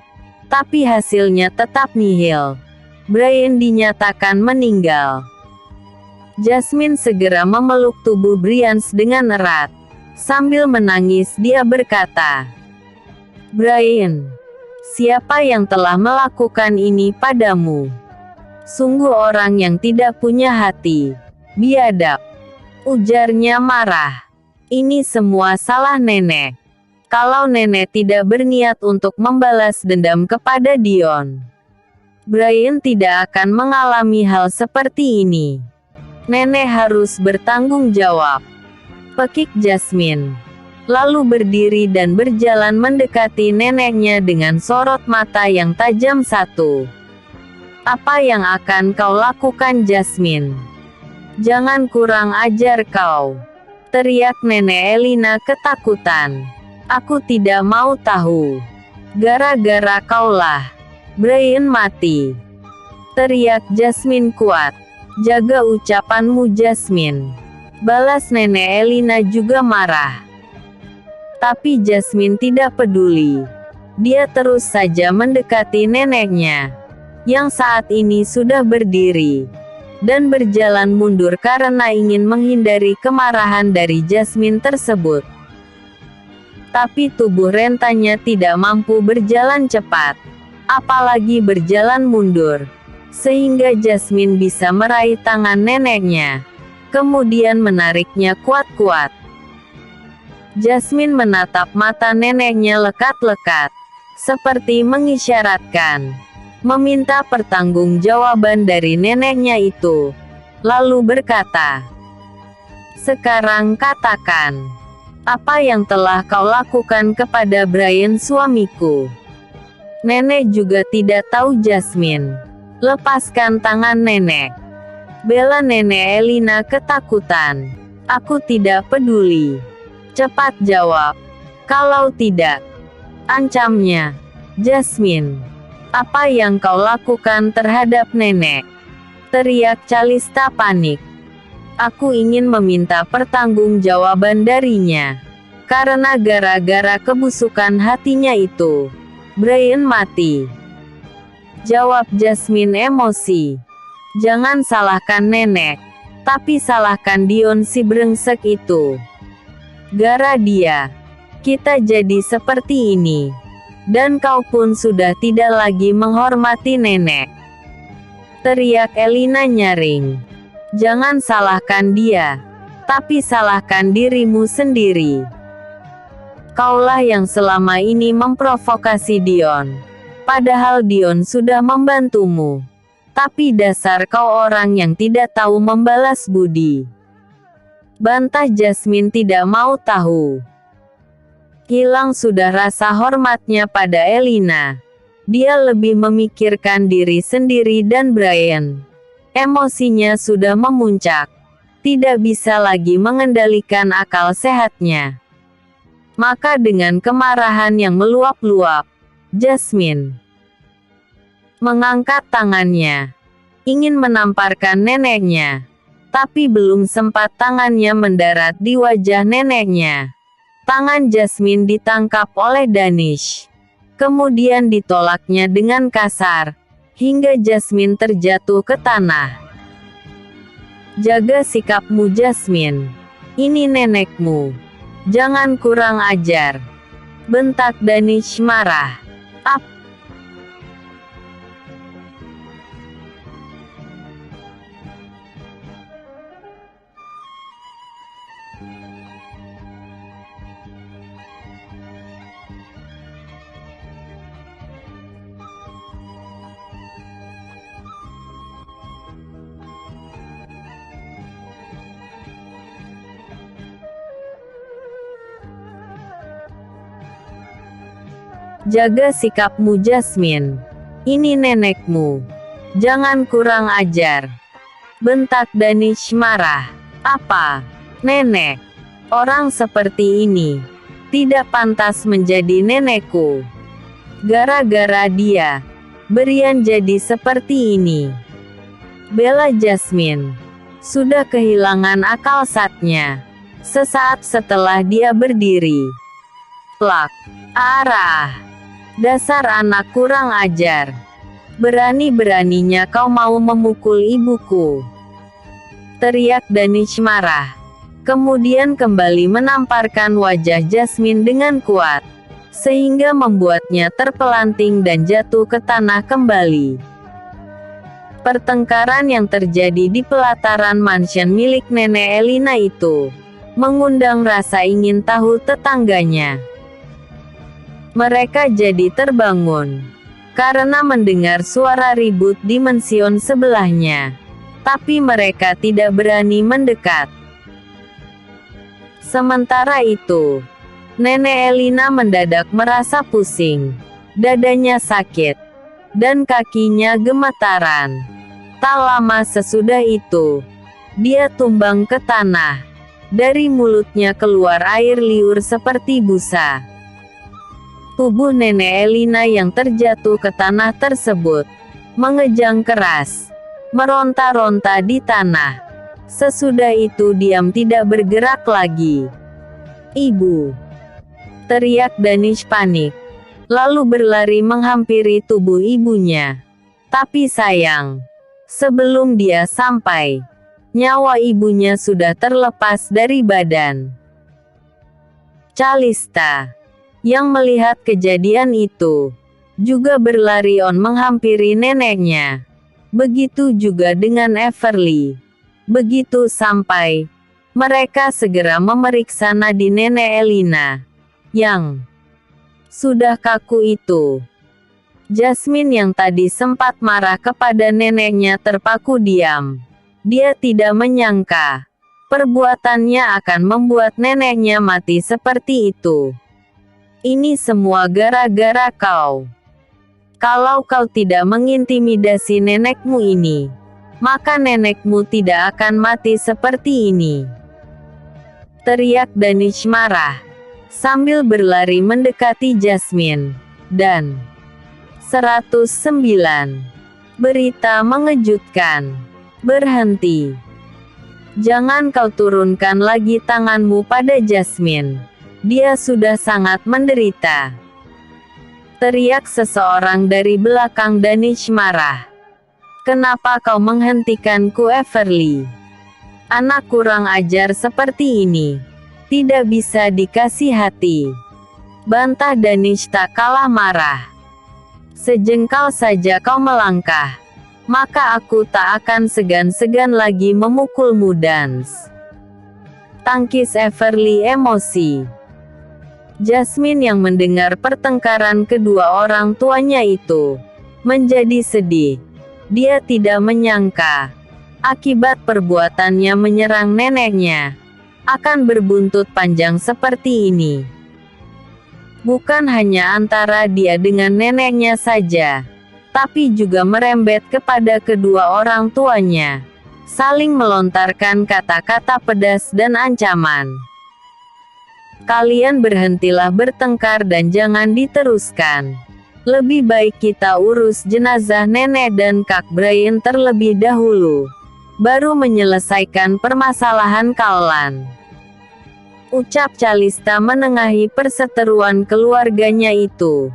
Tapi hasilnya tetap nihil. Brian dinyatakan meninggal. Jasmine segera memeluk tubuh Brian dengan erat. Sambil menangis dia berkata, "Brian, siapa yang telah melakukan ini padamu? Sungguh orang yang tidak punya hati. Biadab," ujarnya marah. "Ini semua salah nenek. Kalau nenek tidak berniat untuk membalas dendam kepada Dion, Brian tidak akan mengalami hal seperti ini. Nenek harus bertanggung jawab," pekik Jasmine. Lalu berdiri dan berjalan mendekati neneknya dengan sorot mata yang tajam satu. "Apa yang akan kau lakukan, Jasmine? Jangan kurang ajar kau," teriak nenek Elina ketakutan. "Aku tidak mau tahu. Gara-gara kaulah Brian mati," teriak Jasmine kuat. "Jaga ucapanmu, Jasmine," balas nenek Elina juga marah. Tapi Jasmine tidak peduli. Dia terus saja mendekati neneknya, yang saat ini sudah berdiri, dan berjalan mundur karena ingin menghindari kemarahan dari Jasmine tersebut. Tapi tubuh rentanya tidak mampu berjalan cepat, apalagi berjalan mundur, sehingga Jasmine bisa meraih tangan neneknya, kemudian menariknya kuat-kuat. Jasmine menatap mata neneknya lekat-lekat, seperti mengisyaratkan, meminta pertanggungjawaban dari neneknya itu, lalu berkata, "Sekarang katakan, apa yang telah kau lakukan kepada Brian suamiku?" Nenek juga tidak tahu Jasmine. "Lepaskan tangan nenek," bela nenek Elina ketakutan. "Aku tidak peduli. Cepat jawab. Kalau tidak," ancamnya. "Jasmine, apa yang kau lakukan terhadap nenek?" teriak Calista panik. "Aku ingin meminta pertanggungjawaban darinya. Karena gara-gara kebusukan hatinya itu, Brian mati," jawab Jasmine emosi. "Jangan salahkan nenek, tapi salahkan Dion si brengsek itu. Gara dia, kita jadi seperti ini. Dan kau pun sudah tidak lagi menghormati nenek," teriak Elina nyaring. "Jangan salahkan dia, tapi salahkan dirimu sendiri. Kaulah yang selama ini memprovokasi Dion. Padahal Dion sudah membantumu. Tapi dasar kau orang yang tidak tahu membalas budi," bantah Jasmine tidak mau tahu. Hilang sudah rasa hormatnya pada Elina. Dia lebih memikirkan diri sendiri dan Brian. Emosinya sudah memuncak. Tidak bisa lagi mengendalikan akal sehatnya. Maka dengan kemarahan yang meluap-luap, Jasmine mengangkat tangannya, ingin menamparkan neneknya. Tapi belum sempat tangannya mendarat di wajah neneknya, tangan Jasmine ditangkap oleh Danish. Kemudian ditolaknya dengan kasar, hingga Jasmine terjatuh ke tanah. "Jaga sikapmu, Jasmine. Ini nenekmu. Jangan kurang ajar," bentak Danish marah. "Jaga sikapmu, Jasmine. Ini nenekmu. Jangan kurang ajar. Bentak Danish marah. Apa? Nenek? Orang seperti ini tidak pantas menjadi nenekku. Gara-gara dia, Brian jadi seperti ini. Bella Jasmine sudah kehilangan akal saatnya. Sesaat setelah dia berdiri. Plak. Arah. Dasar anak kurang ajar. Berani-beraninya kau mau memukul ibuku. Teriak Danish marah. Kemudian kembali menamparkan wajah Jasmine dengan kuat, sehingga membuatnya terpelanting dan jatuh ke tanah kembali. Pertengkaran yang terjadi di pelataran mansion milik Nenek Elina itu mengundang rasa ingin tahu tetangganya. Mereka jadi terbangun karena mendengar suara ribut di mansion sebelahnya, tapi mereka tidak berani mendekat. Sementara itu, Nenek Elina mendadak merasa pusing, dadanya sakit, dan kakinya gemetaran. Tak lama sesudah itu, dia tumbang ke tanah. Dari mulutnya keluar air liur seperti busa. Tubuh Nenek Elina yang terjatuh ke tanah tersebut mengejang keras, meronta-ronta di tanah. Sesudah itu diam tidak bergerak lagi. Ibu! Teriak Danish panik, lalu berlari menghampiri tubuh ibunya. Tapi sayang, sebelum dia sampai, nyawa ibunya sudah terlepas dari badan. Calista, yang melihat kejadian itu, juga berlari menghampiri neneknya. Begitu juga dengan Everly. Begitu sampai, mereka segera memeriksa nadi Nenek Elina, yang sudah kaku itu. Jasmine yang tadi sempat marah kepada neneknya terpaku diam. Dia tidak menyangka perbuatannya akan membuat neneknya mati seperti itu. Ini semua gara-gara kau. Kalau kau tidak mengintimidasi nenekmu ini, maka nenekmu tidak akan mati seperti ini. Teriak Danish marah, sambil berlari mendekati Jasmine. Dan 109. Berita mengejutkan. Berhenti. Jangan kau turunkan lagi tanganmu pada Jasmine. Dia sudah sangat menderita. Teriak seseorang dari belakang Danish marah. Kenapa kau menghentikanku, Everly? Anak kurang ajar seperti ini tidak bisa dikasih hati. Bantah Danish tak kalah marah. Sejengkal saja kau melangkah, maka aku tak akan segan-segan lagi memukulmu. Dans. Tangkis Everly emosi. Jasmine yang mendengar pertengkaran kedua orang tuanya itu menjadi sedih. Dia tidak menyangka akibat perbuatannya menyerang neneknya akan berbuntut panjang seperti ini. Bukan hanya antara dia dengan neneknya saja, tapi juga merembet kepada kedua orang tuanya, saling melontarkan kata-kata pedas dan ancaman. Kalian berhentilah bertengkar dan jangan diteruskan. Lebih baik kita urus jenazah nenek dan Kak Brian terlebih dahulu, baru menyelesaikan permasalahan kalian. Ucap Calista menengahi perseteruan keluarganya itu.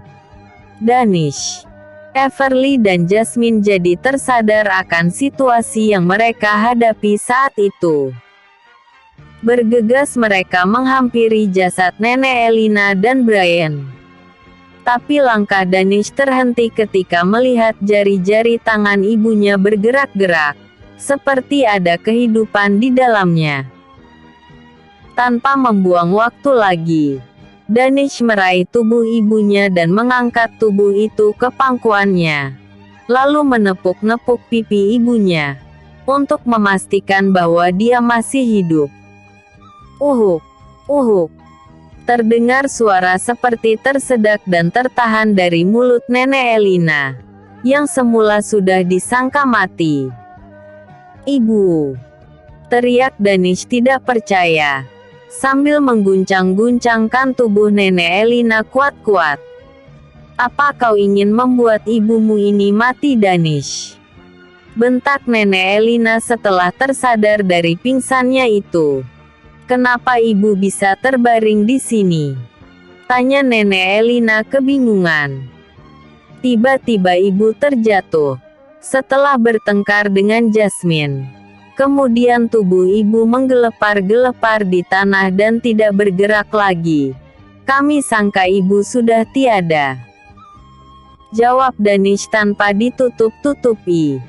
Danish, Everly dan Jasmine jadi tersadar akan situasi yang mereka hadapi saat itu. Bergegas mereka menghampiri jasad Nenek Elina dan Brian. Tapi langkah Danish terhenti ketika melihat jari-jari tangan ibunya bergerak-gerak, seperti ada kehidupan di dalamnya. Tanpa membuang waktu lagi, Danish meraih tubuh ibunya dan mengangkat tubuh itu ke pangkuannya, lalu menepuk-nepuk pipi ibunya, untuk memastikan bahwa dia masih hidup. Uhuk, uhuk. Terdengar suara seperti tersedak dan tertahan dari mulut Nenek Elina. yang semula sudah disangka mati. "Ibu!" teriak Danish tidak percaya, sambil mengguncang-guncangkan tubuh Nenek Elina kuat-kuat. "Apa kau ingin membuat ibumu ini mati, Danish?" bentak Nenek Elina setelah tersadar dari pingsannya itu. "Kenapa ibu bisa terbaring di sini?" tanya Nenek Elina kebingungan. Tiba-tiba ibu terjatuh setelah bertengkar dengan Jasmine. Kemudian tubuh ibu menggelepar-gelepar di tanah dan tidak bergerak lagi. "Kami sangka ibu sudah tiada," jawab Danish tanpa ditutup-tutupi.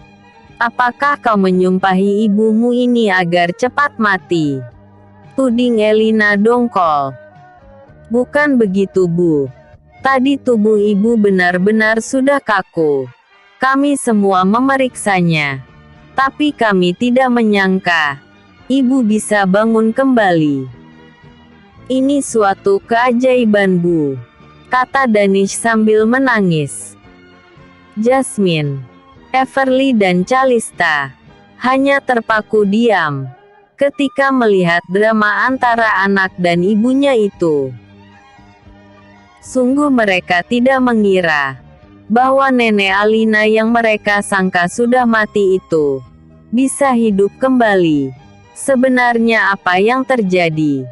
"Apakah kau menyumpahi ibumu ini agar cepat mati?" tuding Elina dongkol. "Bukan begitu, Bu. Tadi tubuh ibu benar-benar sudah kaku. Kami semua memeriksanya. Tapi kami tidak menyangka ibu bisa bangun kembali. Ini suatu keajaiban, Bu," kata Danish sambil menangis. Jasmine, Everly dan Calista hanya terpaku diam ketika melihat drama antara anak dan ibunya itu. Sungguh mereka tidak mengira bahwa Nenek Alina yang mereka sangka sudah mati itu bisa hidup kembali. Sebenarnya apa yang terjadi?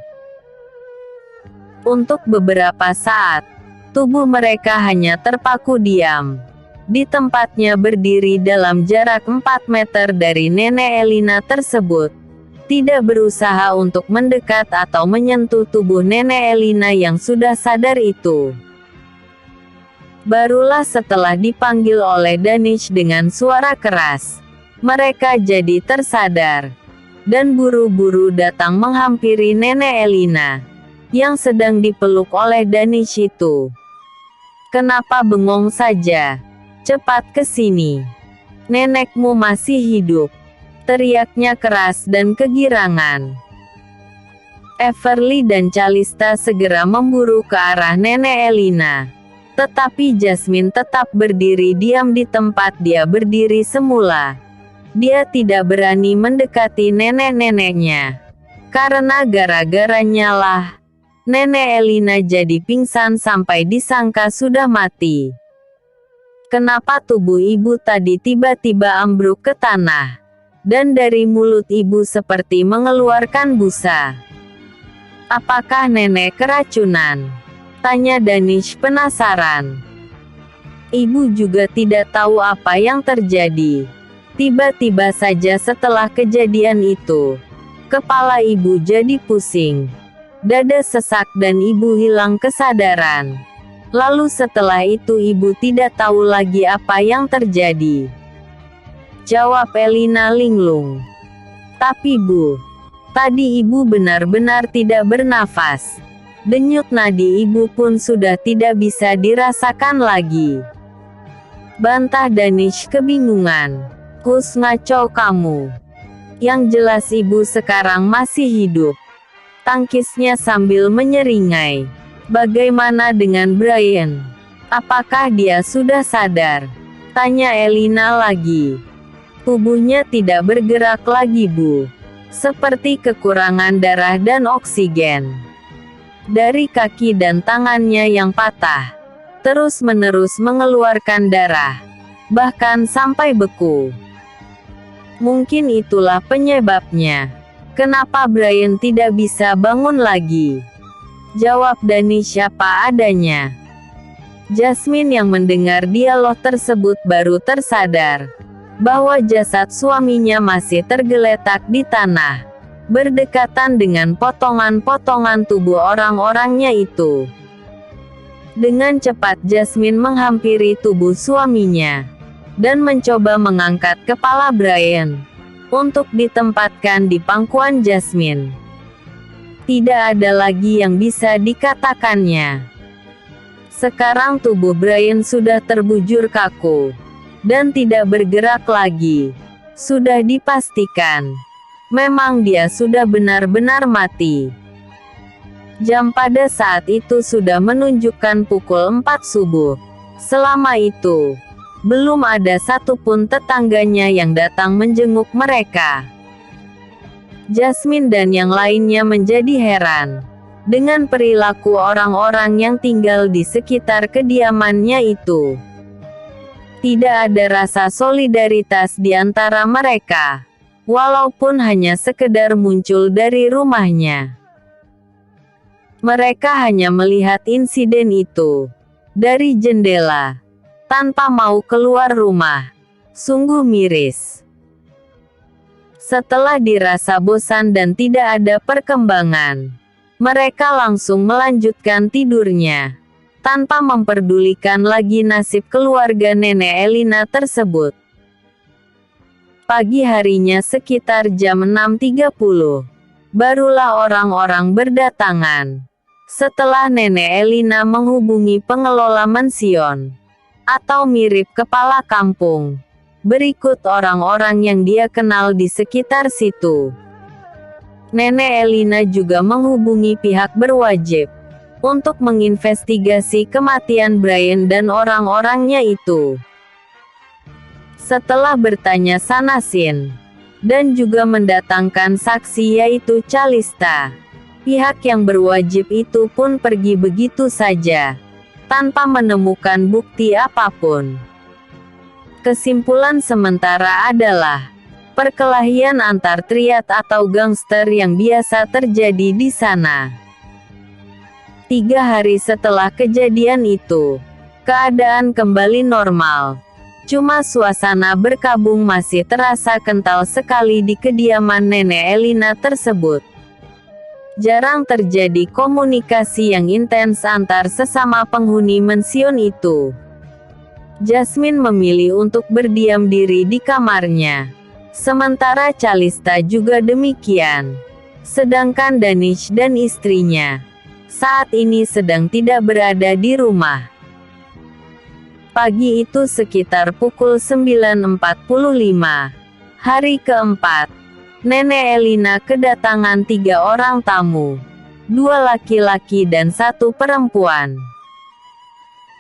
Untuk beberapa saat, tubuh mereka hanya terpaku diam di tempatnya berdiri dalam jarak 4 meter dari Nenek Elina tersebut, tidak berusaha untuk mendekat atau menyentuh tubuh Nenek Elina yang sudah sadar itu. Barulah setelah dipanggil oleh Danish dengan suara keras, mereka jadi tersadar, dan buru-buru datang menghampiri Nenek Elina, yang sedang dipeluk oleh Danish itu. "Kenapa bengong saja? Cepat ke sini. Nenekmu masih hidup," teriaknya keras dan kegirangan. Everly dan Calista segera memburu ke arah Nenek Elina. Tetapi Jasmine tetap berdiri diam di tempat dia berdiri semula. Dia tidak berani mendekati nenek-neneknya. Karena gara-garanya lah, Nenek Elina jadi pingsan sampai disangka sudah mati. Kenapa tubuh ibu tadi tiba-tiba ambruk ke tanah, dan dari mulut ibu seperti mengeluarkan busa? "Apakah nenek keracunan?" tanya Danish penasaran. Ibu juga tidak tahu apa yang terjadi. Tiba-tiba saja setelah kejadian itu, kepala ibu jadi pusing, dada sesak dan ibu hilang kesadaran. Lalu setelah itu ibu tidak tahu lagi apa yang terjadi, jawab Elina linglung. "Tapi Bu, tadi ibu benar-benar tidak bernafas. Denyut nadi ibu pun sudah tidak bisa dirasakan lagi," bantah Danish kebingungan. "Kus ngaco kamu. Yang jelas ibu sekarang masih hidup," tangkisnya sambil menyeringai. "Bagaimana dengan Brian? Apakah dia sudah sadar?" tanya Elina lagi. "Tubuhnya tidak bergerak lagi, Bu. Seperti kekurangan darah dan oksigen. Dari kaki dan tangannya yang patah, terus-menerus mengeluarkan darah, bahkan sampai beku. Mungkin itulah penyebabnya. Kenapa Brian tidak bisa bangun lagi?" jawab Danish apa adanya. Jasmine yang mendengar dialog tersebut baru tersadar bahwa jasad suaminya masih tergeletak di tanah, berdekatan dengan potongan-potongan tubuh orang-orangnya itu. Dengan cepat Jasmine menghampiri tubuh suaminya, dan mencoba mengangkat kepala Brian, untuk ditempatkan di pangkuan Jasmine. Tidak ada lagi yang bisa dikatakannya. Sekarang tubuh Brian sudah terbujur kaku, dan tidak bergerak lagi. Sudah dipastikan, memang dia sudah benar-benar mati. Jam pada saat itu sudah menunjukkan pukul 4 subuh. Selama itu, belum ada satupun tetangganya yang datang menjenguk mereka. Jasmine dan yang lainnya menjadi heran dengan perilaku orang-orang yang tinggal di sekitar kediamannya itu. Tidak ada rasa solidaritas di antara mereka, walaupun hanya sekedar muncul dari rumahnya. Mereka hanya melihat insiden itu dari jendela, tanpa mau keluar rumah. Sungguh miris. Setelah dirasa bosan dan tidak ada perkembangan, mereka langsung melanjutkan tidurnya, tanpa memperdulikan lagi nasib keluarga nenek Elina tersebut. Pagi harinya sekitar jam 6.30, barulah orang-orang berdatangan. Setelah nenek Elina menghubungi pengelola mansion, atau mirip kepala kampung, berikut orang-orang yang dia kenal di sekitar situ. Nenek Elina juga menghubungi pihak berwajib untuk menginvestigasi kematian Brian dan orang-orangnya itu. Setelah bertanya sana-sini dan juga mendatangkan saksi yaitu Calista, pihak yang berwajib itu pun pergi begitu saja, tanpa menemukan bukti apapun. Kesimpulan sementara adalah perkelahian antar triad atau gangster yang biasa terjadi di sana. 3 hari setelah kejadian itu, keadaan kembali normal. Cuma suasana berkabung masih terasa kental sekali di kediaman nenek Elina tersebut. Jarang terjadi komunikasi yang intens antar sesama penghuni mansion itu. Jasmine memilih untuk berdiam diri di kamarnya. Sementara Calista juga demikian. Sedangkan Danish dan istrinya saat ini sedang tidak berada di rumah. Pagi itu sekitar pukul 9.45, hari keempat, nenek Elina kedatangan 3 orang tamu, 2 laki-laki dan 1 perempuan.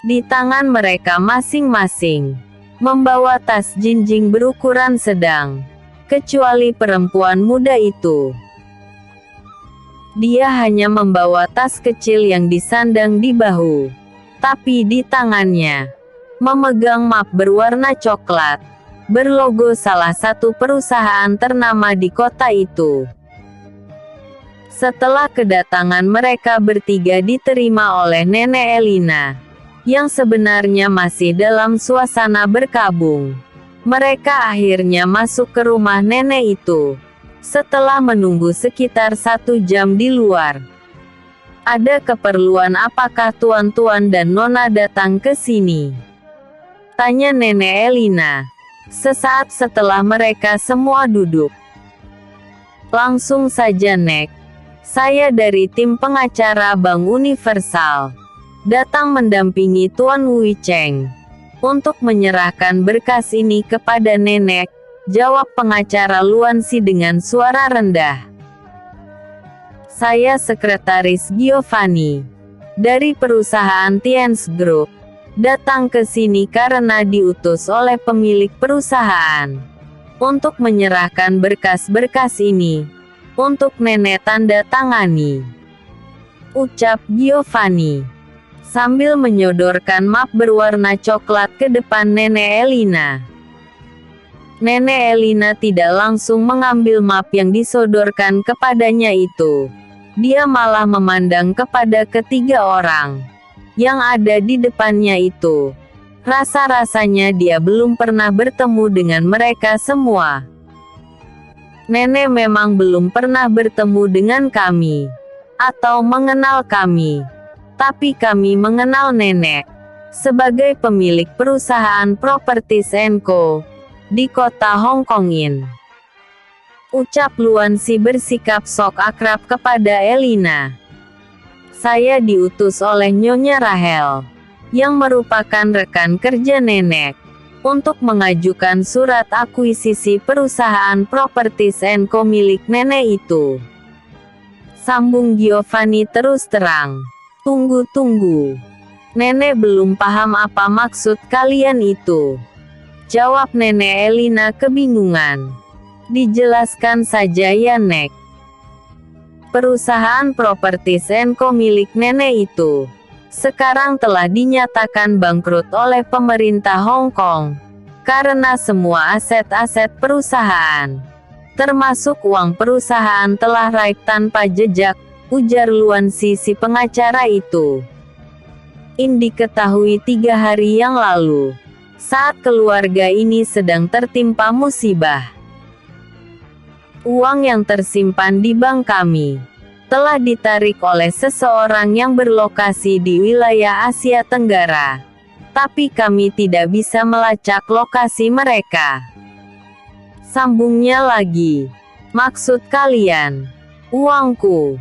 Di tangan mereka masing-masing membawa tas jinjing berukuran sedang, kecuali perempuan muda itu. Dia hanya membawa tas kecil yang disandang di bahu, tapi di tangannya memegang map berwarna coklat, berlogo salah satu perusahaan ternama di kota itu. Setelah kedatangan mereka bertiga diterima oleh nenek Elina, yang sebenarnya masih dalam suasana berkabung. Mereka akhirnya masuk ke rumah nenek itu, setelah menunggu sekitar 1 jam di luar. Ada keperluan apakah tuan-tuan dan nona datang ke sini? Tanya nenek Elina, sesaat setelah mereka semua duduk. Langsung saja Nek, saya dari tim pengacara Bank Universal, datang mendampingi Tuan Wu Cheng untuk menyerahkan berkas ini kepada nenek, jawab pengacara Luansi dengan suara rendah. Saya sekretaris Giovanni dari perusahaan Tiens Group, datang ke sini karena diutus oleh pemilik perusahaan untuk menyerahkan berkas-berkas ini untuk nenek tanda tangani, ucap Giovanni sambil menyodorkan map berwarna coklat ke depan nenek Elina. Nenek Elina tidak langsung mengambil map yang disodorkan kepadanya itu. Dia malah memandang kepada ketiga orang yang ada di depannya itu. Rasa-rasanya dia belum pernah bertemu dengan mereka semua. Nenek memang belum pernah bertemu dengan kami, atau mengenal kami. Tapi kami mengenal nenek sebagai pemilik perusahaan Properties & Co. di kota Hong Kongin, ucap Luansi bersikap sok akrab kepada Elina. Saya diutus oleh Nyonya Rahel, yang merupakan rekan kerja nenek, untuk mengajukan surat akuisisi perusahaan Properties & Co milik nenek itu. Sambung Giovanni terus terang. Tunggu. Nenek belum paham apa maksud kalian itu. Jawab Nenek Elina kebingungan. Dijelaskan saja ya Nek. Perusahaan properti Senko milik nenek itu sekarang telah dinyatakan bangkrut oleh pemerintah Hong Kong. Karena semua aset-aset perusahaan, termasuk uang perusahaan telah raib tanpa jejak, ujar Luan Si pengacara itu. Ini diketahui 3 hari yang lalu, saat keluarga ini sedang tertimpa musibah. Uang yang tersimpan di bank kami telah ditarik oleh seseorang yang berlokasi di wilayah Asia Tenggara. Tapi kami tidak bisa melacak lokasi mereka. Sambungnya lagi. Maksud kalian, uangku?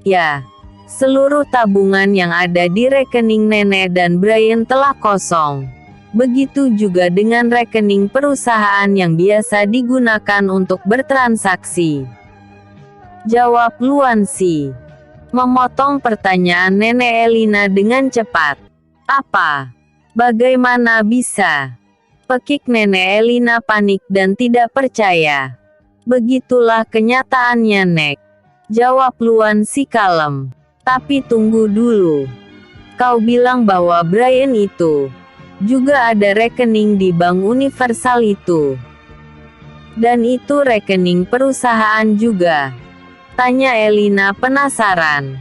Ya, seluruh tabungan yang ada di rekening nenek dan Brian telah kosong. Begitu juga dengan rekening perusahaan yang biasa digunakan untuk bertransaksi. Jawab Luan Si, memotong pertanyaan Nenek Elina dengan cepat. Apa? Bagaimana bisa? Pekik Nenek Elina panik dan tidak percaya. Begitulah kenyataannya Nek. Jawab Luan Si kalem. Tapi tunggu dulu. Kau bilang bahwa Brian itu juga ada rekening di Bank Universal itu. Dan itu rekening perusahaan juga. Tanya Elina penasaran.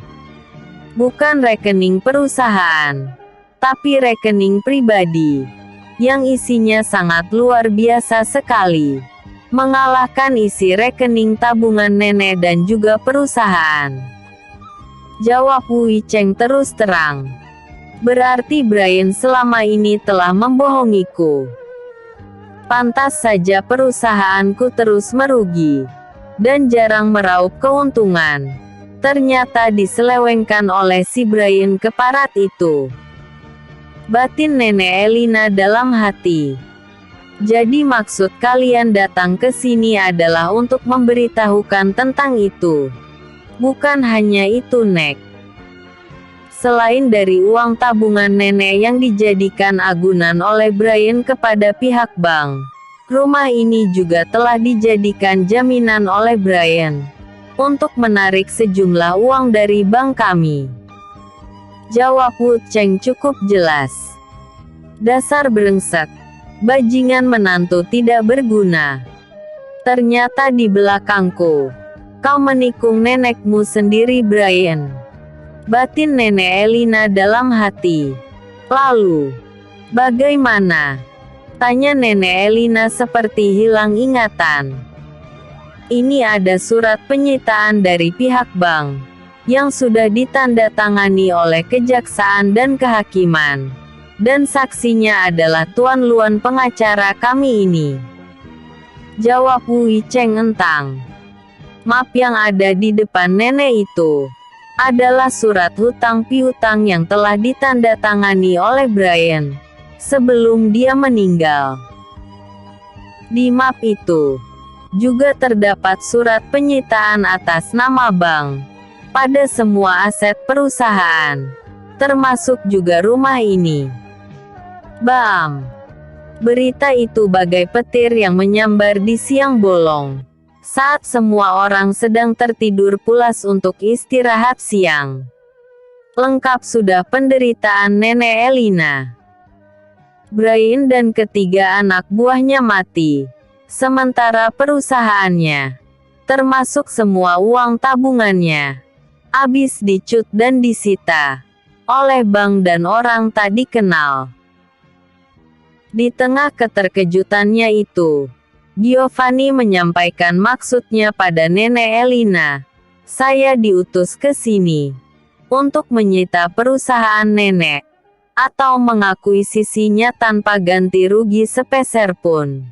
Bukan rekening perusahaan, tapi rekening pribadi, yang isinya sangat luar biasa sekali. Mengalahkan isi rekening tabungan nenek dan juga perusahaan. Jawab Wei Cheng terus terang. Berarti Brian selama ini telah membohongiku. Pantas saja perusahaanku terus merugi, dan jarang meraup keuntungan. Ternyata diselewengkan oleh si Brian keparat itu. Batin Nenek Elina dalam hati. Jadi maksud kalian datang ke sini adalah untuk memberitahukan tentang itu. Bukan hanya itu Nek. Selain dari uang tabungan nenek yang dijadikan agunan oleh Brian kepada pihak bank, rumah ini juga telah dijadikan jaminan oleh Brian untuk menarik sejumlah uang dari bank kami. Jawab Wu Cheng cukup jelas. Dasar brengsek. Bajingan menantu tidak berguna. Ternyata di belakangku, kau menikung nenekmu sendiri Brian. Batin Nenek Elina dalam hati. Lalu, bagaimana? Tanya Nenek Elina seperti hilang ingatan. Ini ada surat penyitaan dari pihak bank, yang sudah ditandatangani oleh kejaksaan dan kehakiman. Dan saksinya adalah Tuan Luan pengacara kami ini. Jawab Wei Cheng entang. Map yang ada di depan nenek itu adalah surat hutang piutang yang telah ditandatangani oleh Brian sebelum dia meninggal. Di map itu juga terdapat surat penyitaan atas nama bank pada semua aset perusahaan, termasuk juga rumah ini. Bam! Berita itu bagai petir yang menyambar di siang bolong, saat semua orang sedang tertidur pulas untuk istirahat siang. Lengkap sudah penderitaan Nenek Elina. Brian dan ketiga anak buahnya mati, sementara perusahaannya, termasuk semua uang tabungannya, habis dicut dan disita oleh bank dan orang tak dikenal. Di tengah keterkejutannya itu, Giovanni menyampaikan maksudnya pada Nenek Elina. Saya diutus ke sini untuk menyita perusahaan nenek, atau mengakuisisinya tanpa ganti rugi sepeser pun.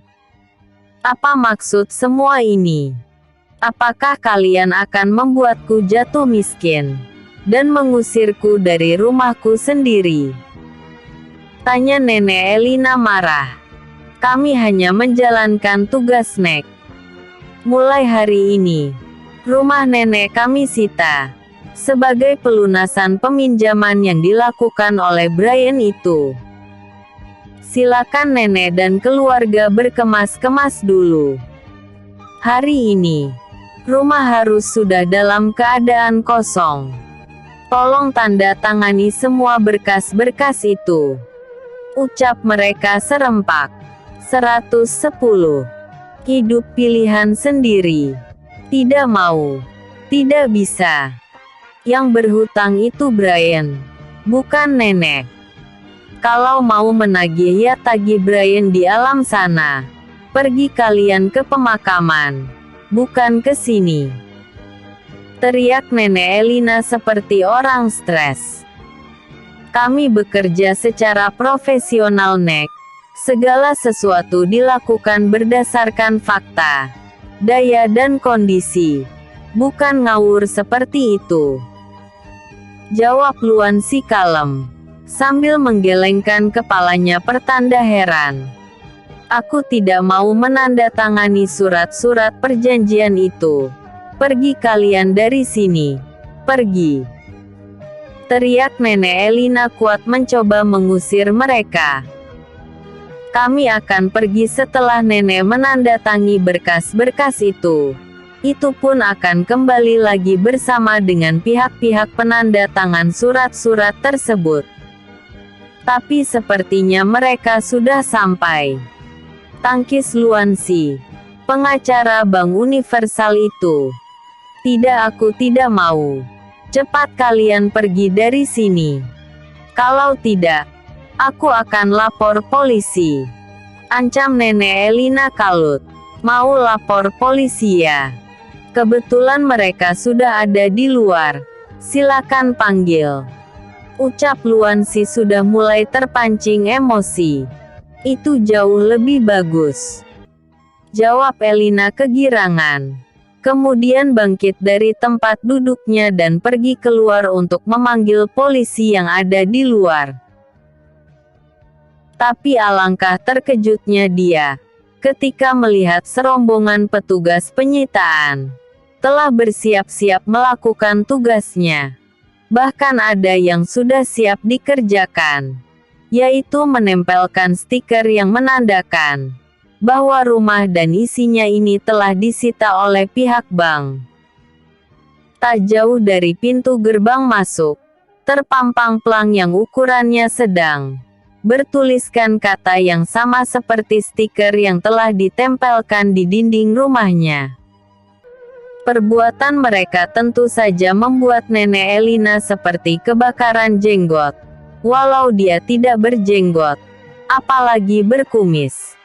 Apa maksud semua ini? Apakah kalian akan membuatku jatuh miskin dan mengusirku dari rumahku sendiri? Tanya Nenek Elina marah. Kami hanya menjalankan tugas Nek. Mulai hari ini, rumah nenek kami sita, sebagai pelunasan peminjaman yang dilakukan oleh Brian itu. Silakan nenek dan keluarga berkemas-kemas dulu. Hari ini, rumah harus sudah dalam keadaan kosong. Tolong tanda tangani semua berkas-berkas itu. Ucap mereka serempak. 110. Hidup pilihan sendiri. Tidak mau. Tidak bisa. Yang berhutang itu Brian, bukan nenek. Kalau mau menagih ya tagih Brian di alam sana. Pergi kalian ke pemakaman, bukan ke sini. Teriak nenek Elina seperti orang stres. Kami bekerja secara profesional, Nek. Segala sesuatu dilakukan berdasarkan fakta, daya dan kondisi. Bukan ngawur seperti itu. Jawab Luan Si kalem, sambil menggelengkan kepalanya pertanda heran. Aku tidak mau menandatangani surat-surat perjanjian itu. Pergi kalian dari sini. Pergi. Teriak nenek Elina kuat mencoba mengusir mereka. Kami akan pergi setelah nenek menandatangi berkas-berkas itu. Itu pun akan kembali lagi bersama dengan pihak-pihak penanda tangan surat-surat tersebut. Tapi sepertinya mereka sudah sampai. Tangkis Luan Si, pengacara Bank Universal itu. Tidak, aku tidak mau. Cepat kalian pergi dari sini. Kalau tidak, aku akan lapor polisi. Ancam nenek Elina kalut. Mau lapor polisi ya? Kebetulan mereka sudah ada di luar. Silakan panggil. Ucap Luan Si sudah mulai terpancing emosi. Itu jauh lebih bagus. Jawab Elina kegirangan. Kemudian bangkit dari tempat duduknya dan pergi keluar untuk memanggil polisi yang ada di luar. Tapi alangkah terkejutnya dia, ketika melihat serombongan petugas penyitaan, telah bersiap-siap melakukan tugasnya. Bahkan ada yang sudah siap dikerjakan, yaitu menempelkan stiker yang menandakan bahwa rumah dan isinya ini telah disita oleh pihak bank. Tak jauh dari pintu gerbang masuk, terpampang plang yang ukurannya sedang. Bertuliskan kata yang sama seperti stiker yang telah ditempelkan di dinding rumahnya. Perbuatan mereka tentu saja membuat nenek Elina seperti kebakaran jenggot. Walau dia tidak berjenggot, apalagi berkumis.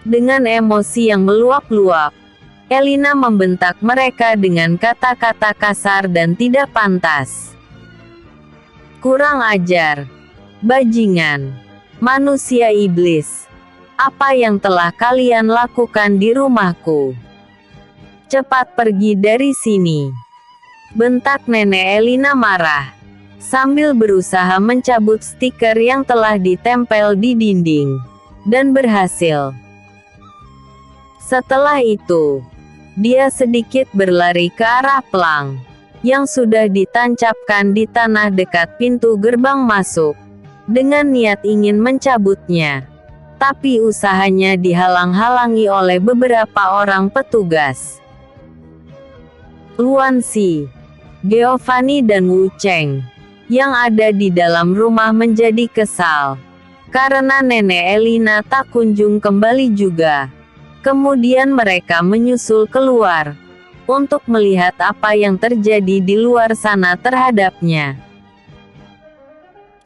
Dengan emosi yang meluap-luap, Elina membentak mereka dengan kata-kata kasar dan tidak pantas. Kurang ajar. Bajingan, manusia iblis, apa yang telah kalian lakukan di rumahku? Cepat pergi dari sini. Bentak nenek Elina marah, sambil berusaha mencabut stiker yang telah ditempel di dinding, dan berhasil. Setelah itu, dia sedikit berlari ke arah plang, yang sudah ditancapkan di tanah dekat pintu gerbang masuk. Dengan niat ingin mencabutnya, tapi usahanya dihalang-halangi oleh beberapa orang petugas. Luan Si, Giovanni dan Wu Cheng, yang ada di dalam rumah menjadi kesal, karena nenek Elina tak kunjung kembali juga. Kemudian mereka menyusul keluar, untuk melihat apa yang terjadi di luar sana terhadapnya.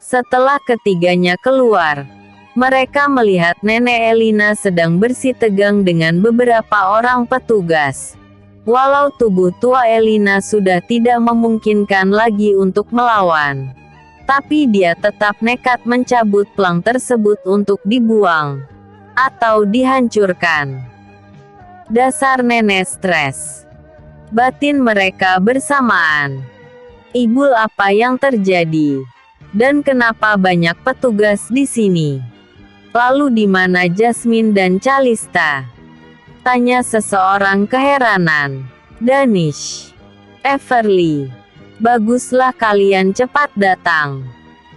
Setelah ketiganya keluar, mereka melihat nenek Elina sedang bersitegang dengan beberapa orang petugas. Walau tubuh tua Elina sudah tidak memungkinkan lagi untuk melawan, tapi dia tetap nekat mencabut plang tersebut untuk dibuang atau dihancurkan. Dasar nenek stres. Batin mereka bersamaan. Ibul, apa yang terjadi? Dan kenapa banyak petugas di sini? Lalu di mana Jasmine dan Calista? Tanya seseorang keheranan. Danish, Everly, Baguslah kalian cepat datang.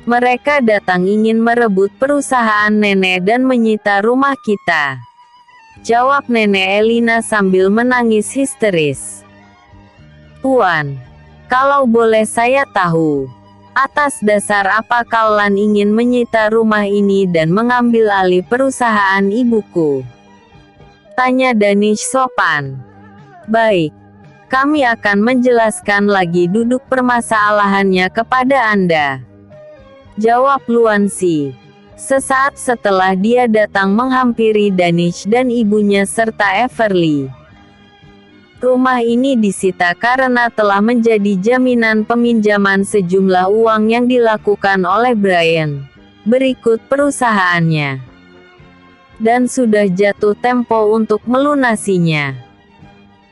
Mereka datang ingin merebut perusahaan nenek dan menyita rumah kita. Jawab Nenek Elina sambil menangis histeris. Tuan, kalau boleh saya tahu, atas dasar apa kalian ingin menyita rumah ini dan mengambil alih perusahaan ibuku? Tanya Danish sopan. Baik, kami akan menjelaskan lagi duduk permasalahannya kepada Anda. Jawab Luansi. Sesaat setelah dia datang menghampiri Danish dan ibunya serta Everly. Rumah ini disita karena telah menjadi jaminan peminjaman sejumlah uang yang dilakukan oleh Brian. Berikut perusahaannya. Dan sudah jatuh tempo untuk melunasinya.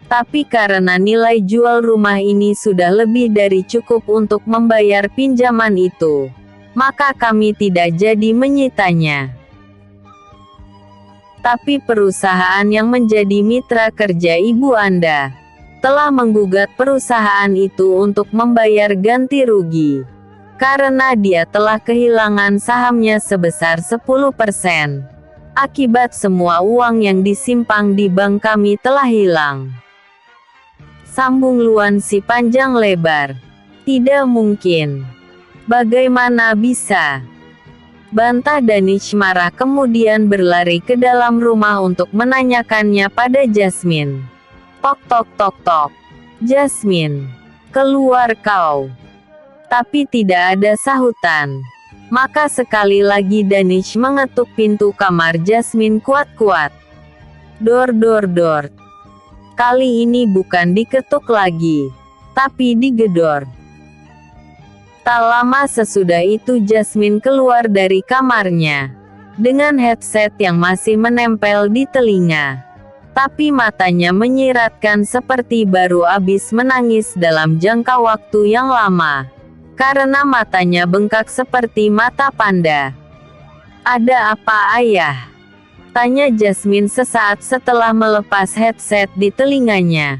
Tapi karena nilai jual rumah ini sudah lebih dari cukup untuk membayar pinjaman itu, maka kami tidak jadi menyitanya. Tapi perusahaan yang menjadi mitra kerja ibu Anda telah menggugat perusahaan itu untuk membayar ganti rugi, karena dia telah kehilangan sahamnya sebesar 10%. Akibat semua uang yang disimpan di bank kami telah hilang. Sambung Luansi panjang lebar. Tidak mungkin. Bagaimana bisa? Bantah Danish marah kemudian berlari ke dalam rumah untuk menanyakannya pada Jasmine. Tok tok tok tok. Jasmine, keluar kau. Tapi tidak ada sahutan. Maka sekali lagi Danish mengetuk pintu kamar Jasmine kuat-kuat. Dor dor dor. Kali ini bukan diketuk lagi, tapi digedor. Tak lama sesudah itu Jasmine keluar dari kamarnya, dengan headset yang masih menempel di telinga. Tapi matanya menyiratkan seperti baru habis menangis dalam jangka waktu yang lama. Karena matanya bengkak seperti mata panda. Ada apa ayah? Tanya Jasmine sesaat setelah melepas headset di telinganya.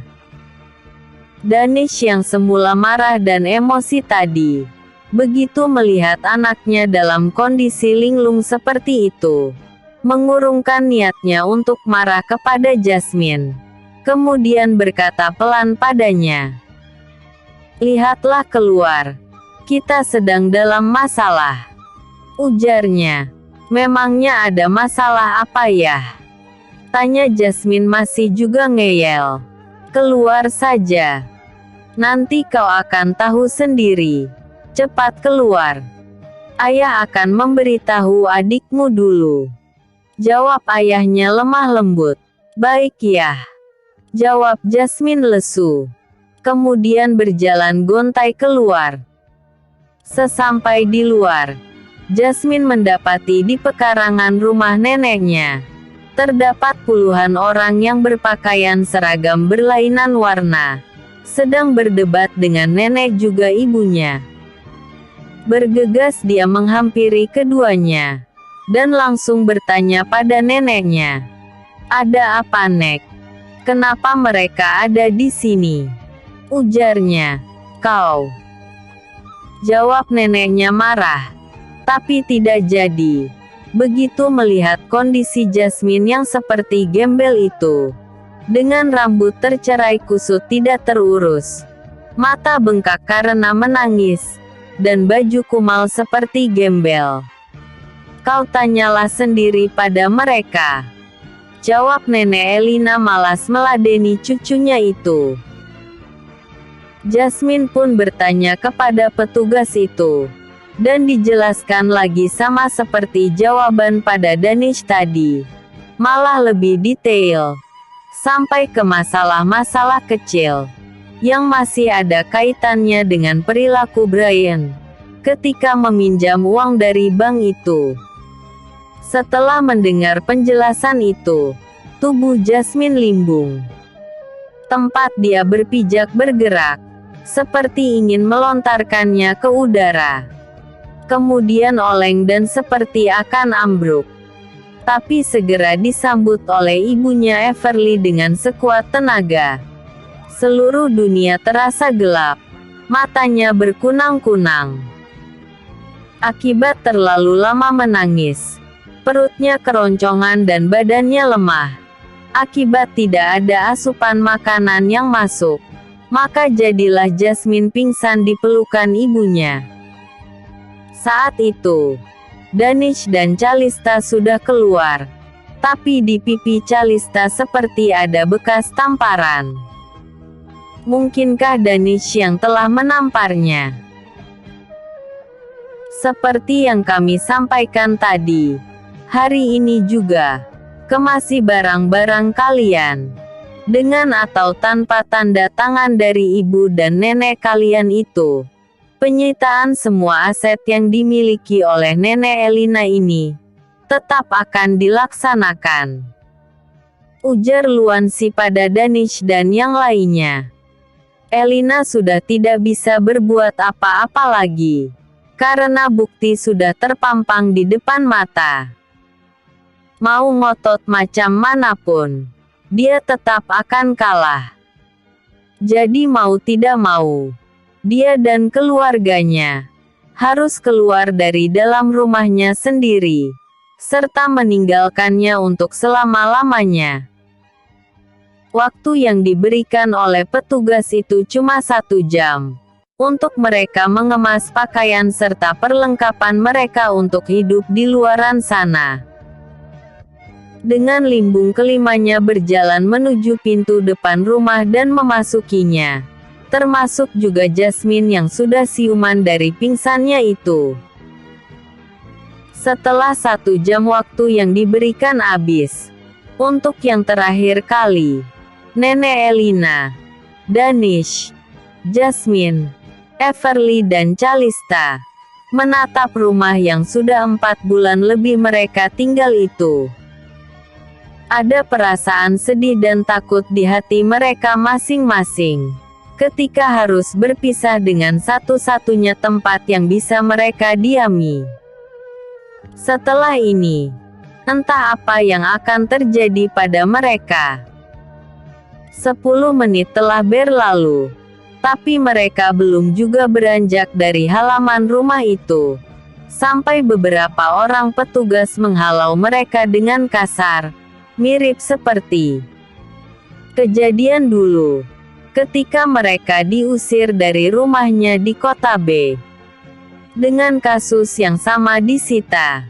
Danish yang semula marah dan emosi tadi, begitu melihat anaknya dalam kondisi linglung seperti itu, mengurungkan niatnya untuk marah kepada Jasmine. Kemudian berkata pelan padanya. Lihatlah keluar. Kita sedang dalam masalah. Ujarnya. Memangnya ada masalah apa ya? Tanya Jasmine masih juga ngeyel. Keluar saja. Nanti kau akan tahu sendiri. Cepat keluar. Ayah akan memberitahu adikmu dulu. Jawab ayahnya lemah lembut. Baik ya. Jawab Jasmine lesu. Kemudian berjalan gontai keluar. Sesampai di luar, Jasmine mendapati di pekarangan rumah neneknya, terdapat puluhan orang yang berpakaian seragam berlainan warna, sedang berdebat dengan nenek juga ibunya. Bergegas dia menghampiri keduanya, dan langsung bertanya pada neneknya. Ada apa Nek? Kenapa mereka ada di sini? Ujarnya. Kau. Jawab neneknya marah. Tapi tidak jadi. Begitu melihat kondisi Jasmine yang seperti gembel itu. Dengan rambut tercerai kusut tidak terurus. Mata bengkak karena menangis. Dan baju kumal seperti gembel. Kau tanyalah sendiri pada mereka. Jawab Nenek Elina malas meladeni cucunya itu. Jasmine pun bertanya kepada petugas itu. Dan dijelaskan lagi sama seperti jawaban pada Danish tadi. Malah lebih detail. Sampai ke masalah-masalah kecil. Yang masih ada kaitannya dengan perilaku Brian. Ketika meminjam uang dari bank itu. Setelah mendengar penjelasan itu. Tubuh Jasmine limbung. Tempat dia berpijak bergerak. Seperti ingin melontarkannya ke udara. Kemudian oleng dan seperti akan ambruk. Tapi segera disambut oleh ibunya Everly dengan sekuat tenaga. Seluruh dunia terasa gelap. Matanya berkunang-kunang. Akibat terlalu lama menangis, perutnya keroncongan dan badannya lemah. Akibat tidak ada asupan makanan yang masuk, maka jadilah Jasmine pingsan di pelukan ibunya. Saat itu, Danish dan Calista sudah keluar, tapi di pipi Calista seperti ada bekas tamparan. Mungkinkah Danish yang telah menamparnya? Seperti yang kami sampaikan tadi, hari ini juga, kemasi barang-barang kalian. Dengan atau tanpa tanda tangan dari ibu dan nenek kalian itu, penyitaan semua aset yang dimiliki oleh nenek Elina ini tetap akan dilaksanakan, ujar Luansi pada Danish dan yang lainnya. Elina sudah tidak bisa berbuat apa-apa lagi, karena bukti sudah terpampang di depan mata. Mau ngotot macam manapun, dia tetap akan kalah. Jadi mau tidak mau, dia dan keluarganya harus keluar dari dalam rumahnya sendiri, serta meninggalkannya untuk selama-lamanya. Waktu yang diberikan oleh petugas itu cuma 1 jam, untuk mereka mengemas pakaian serta perlengkapan mereka untuk hidup di luaran sana. Dengan limbung kelimanya berjalan menuju pintu depan rumah dan memasukinya, termasuk juga Jasmine yang sudah siuman dari pingsannya itu. Setelah 1 jam waktu yang diberikan habis, untuk yang terakhir kali, Nenek Elina, Danish, Jasmine, Everly dan Calista menatap rumah yang sudah 4 bulan lebih mereka tinggal itu. Ada perasaan sedih dan takut di hati mereka masing-masing, ketika harus berpisah dengan satu-satunya tempat yang bisa mereka diami. Setelah ini, entah apa yang akan terjadi pada mereka. 10 menit telah berlalu, tapi mereka belum juga beranjak dari halaman rumah itu, sampai beberapa orang petugas menghalau mereka dengan kasar, mirip seperti kejadian dulu, ketika mereka diusir dari rumahnya di kota B, dengan kasus yang sama disita.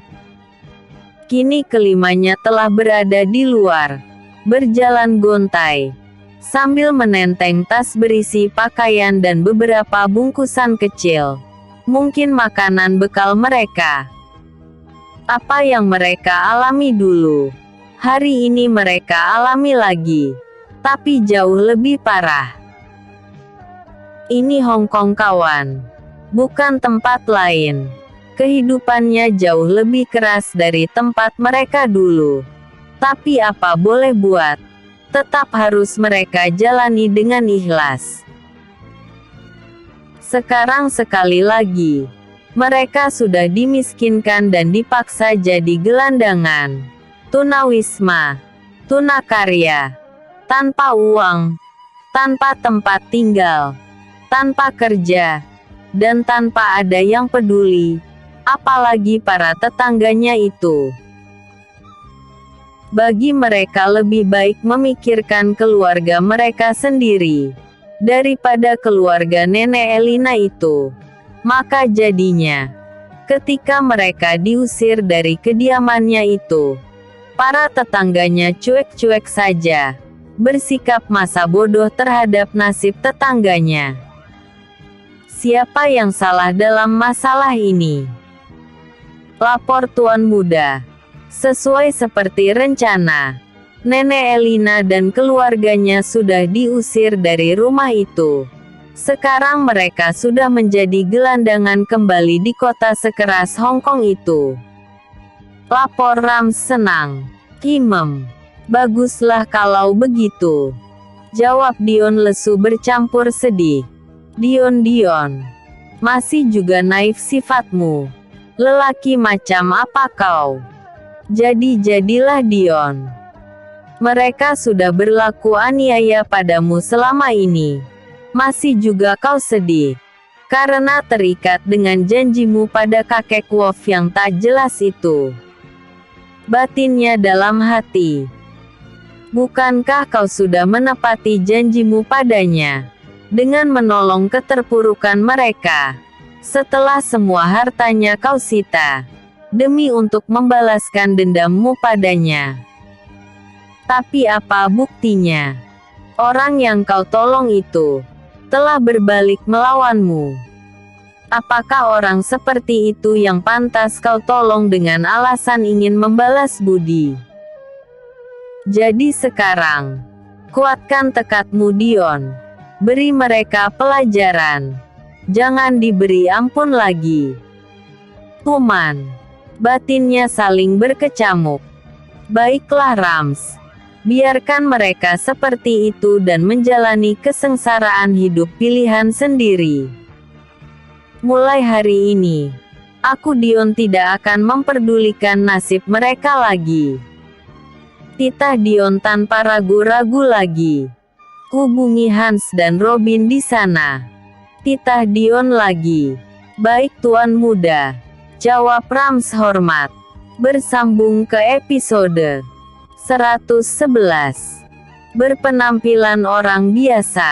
Kini kelimanya telah berada di luar, berjalan gontai, sambil menenteng tas berisi pakaian dan beberapa bungkusan kecil, mungkin makanan bekal mereka. Apa yang mereka alami dulu, hari ini mereka alami lagi, tapi jauh lebih parah. Ini Hong Kong kawan, bukan tempat lain. Kehidupannya jauh lebih keras dari tempat mereka dulu. Tapi apa boleh buat, tetap harus mereka jalani dengan ikhlas. Sekarang sekali lagi, mereka sudah dimiskinkan dan dipaksa jadi gelandangan, tunawisma, tunakarya, tanpa uang, tanpa tempat tinggal, tanpa kerja, dan tanpa ada yang peduli, apalagi para tetangganya itu. Bagi mereka lebih baik memikirkan keluarga mereka sendiri, daripada keluarga nenek Elina itu. Maka jadinya, ketika mereka diusir dari kediamannya itu, para tetangganya cuek-cuek saja, bersikap masa bodoh terhadap nasib tetangganya. Siapa yang salah dalam masalah ini? Lapor Tuan Muda. Sesuai seperti rencana, Nenek Elina dan keluarganya sudah diusir dari rumah itu. Sekarang mereka sudah menjadi gelandangan kembali di kota sekeras Hong Kong itu. Lapor Rams senang. Baguslah kalau begitu, jawab Dion lesu bercampur sedih. Dion, masih juga naif sifatmu. Lelaki macam apa kau? Jadilah Dion. Mereka sudah berlaku aniaya padamu selama ini. Masih juga kau sedih. karena terikat dengan janjimu pada kakek Wolf yang tak jelas itu. Batinnya dalam hati. Bukankah kau sudah menepati janjimu padanya, dengan menolong keterpurukan mereka, setelah semua hartanya kau sita, demi untuk membalaskan dendammu padanya? Tapi apa buktinya? Orang yang kau tolong itu telah berbalik melawanmu. Apakah orang seperti itu yang pantas kau tolong dengan alasan ingin membalas budi? Jadi sekarang, kuatkan tekadmu Dion. Beri mereka pelajaran. Jangan diberi ampun lagi. Tuman. Batinnya saling berkecamuk. Baiklah Rams. Biarkan mereka seperti itu dan menjalani kesengsaraan hidup pilihan sendiri. Mulai hari ini, aku Dion tidak akan memperdulikan nasib mereka lagi. Titah Dion tanpa ragu-ragu lagi. Hubungi Hans dan Robin di sana. Titah Dion lagi. Baik Tuan Muda. Jawab Rams hormat. Bersambung ke episode 111. Berpenampilan orang biasa.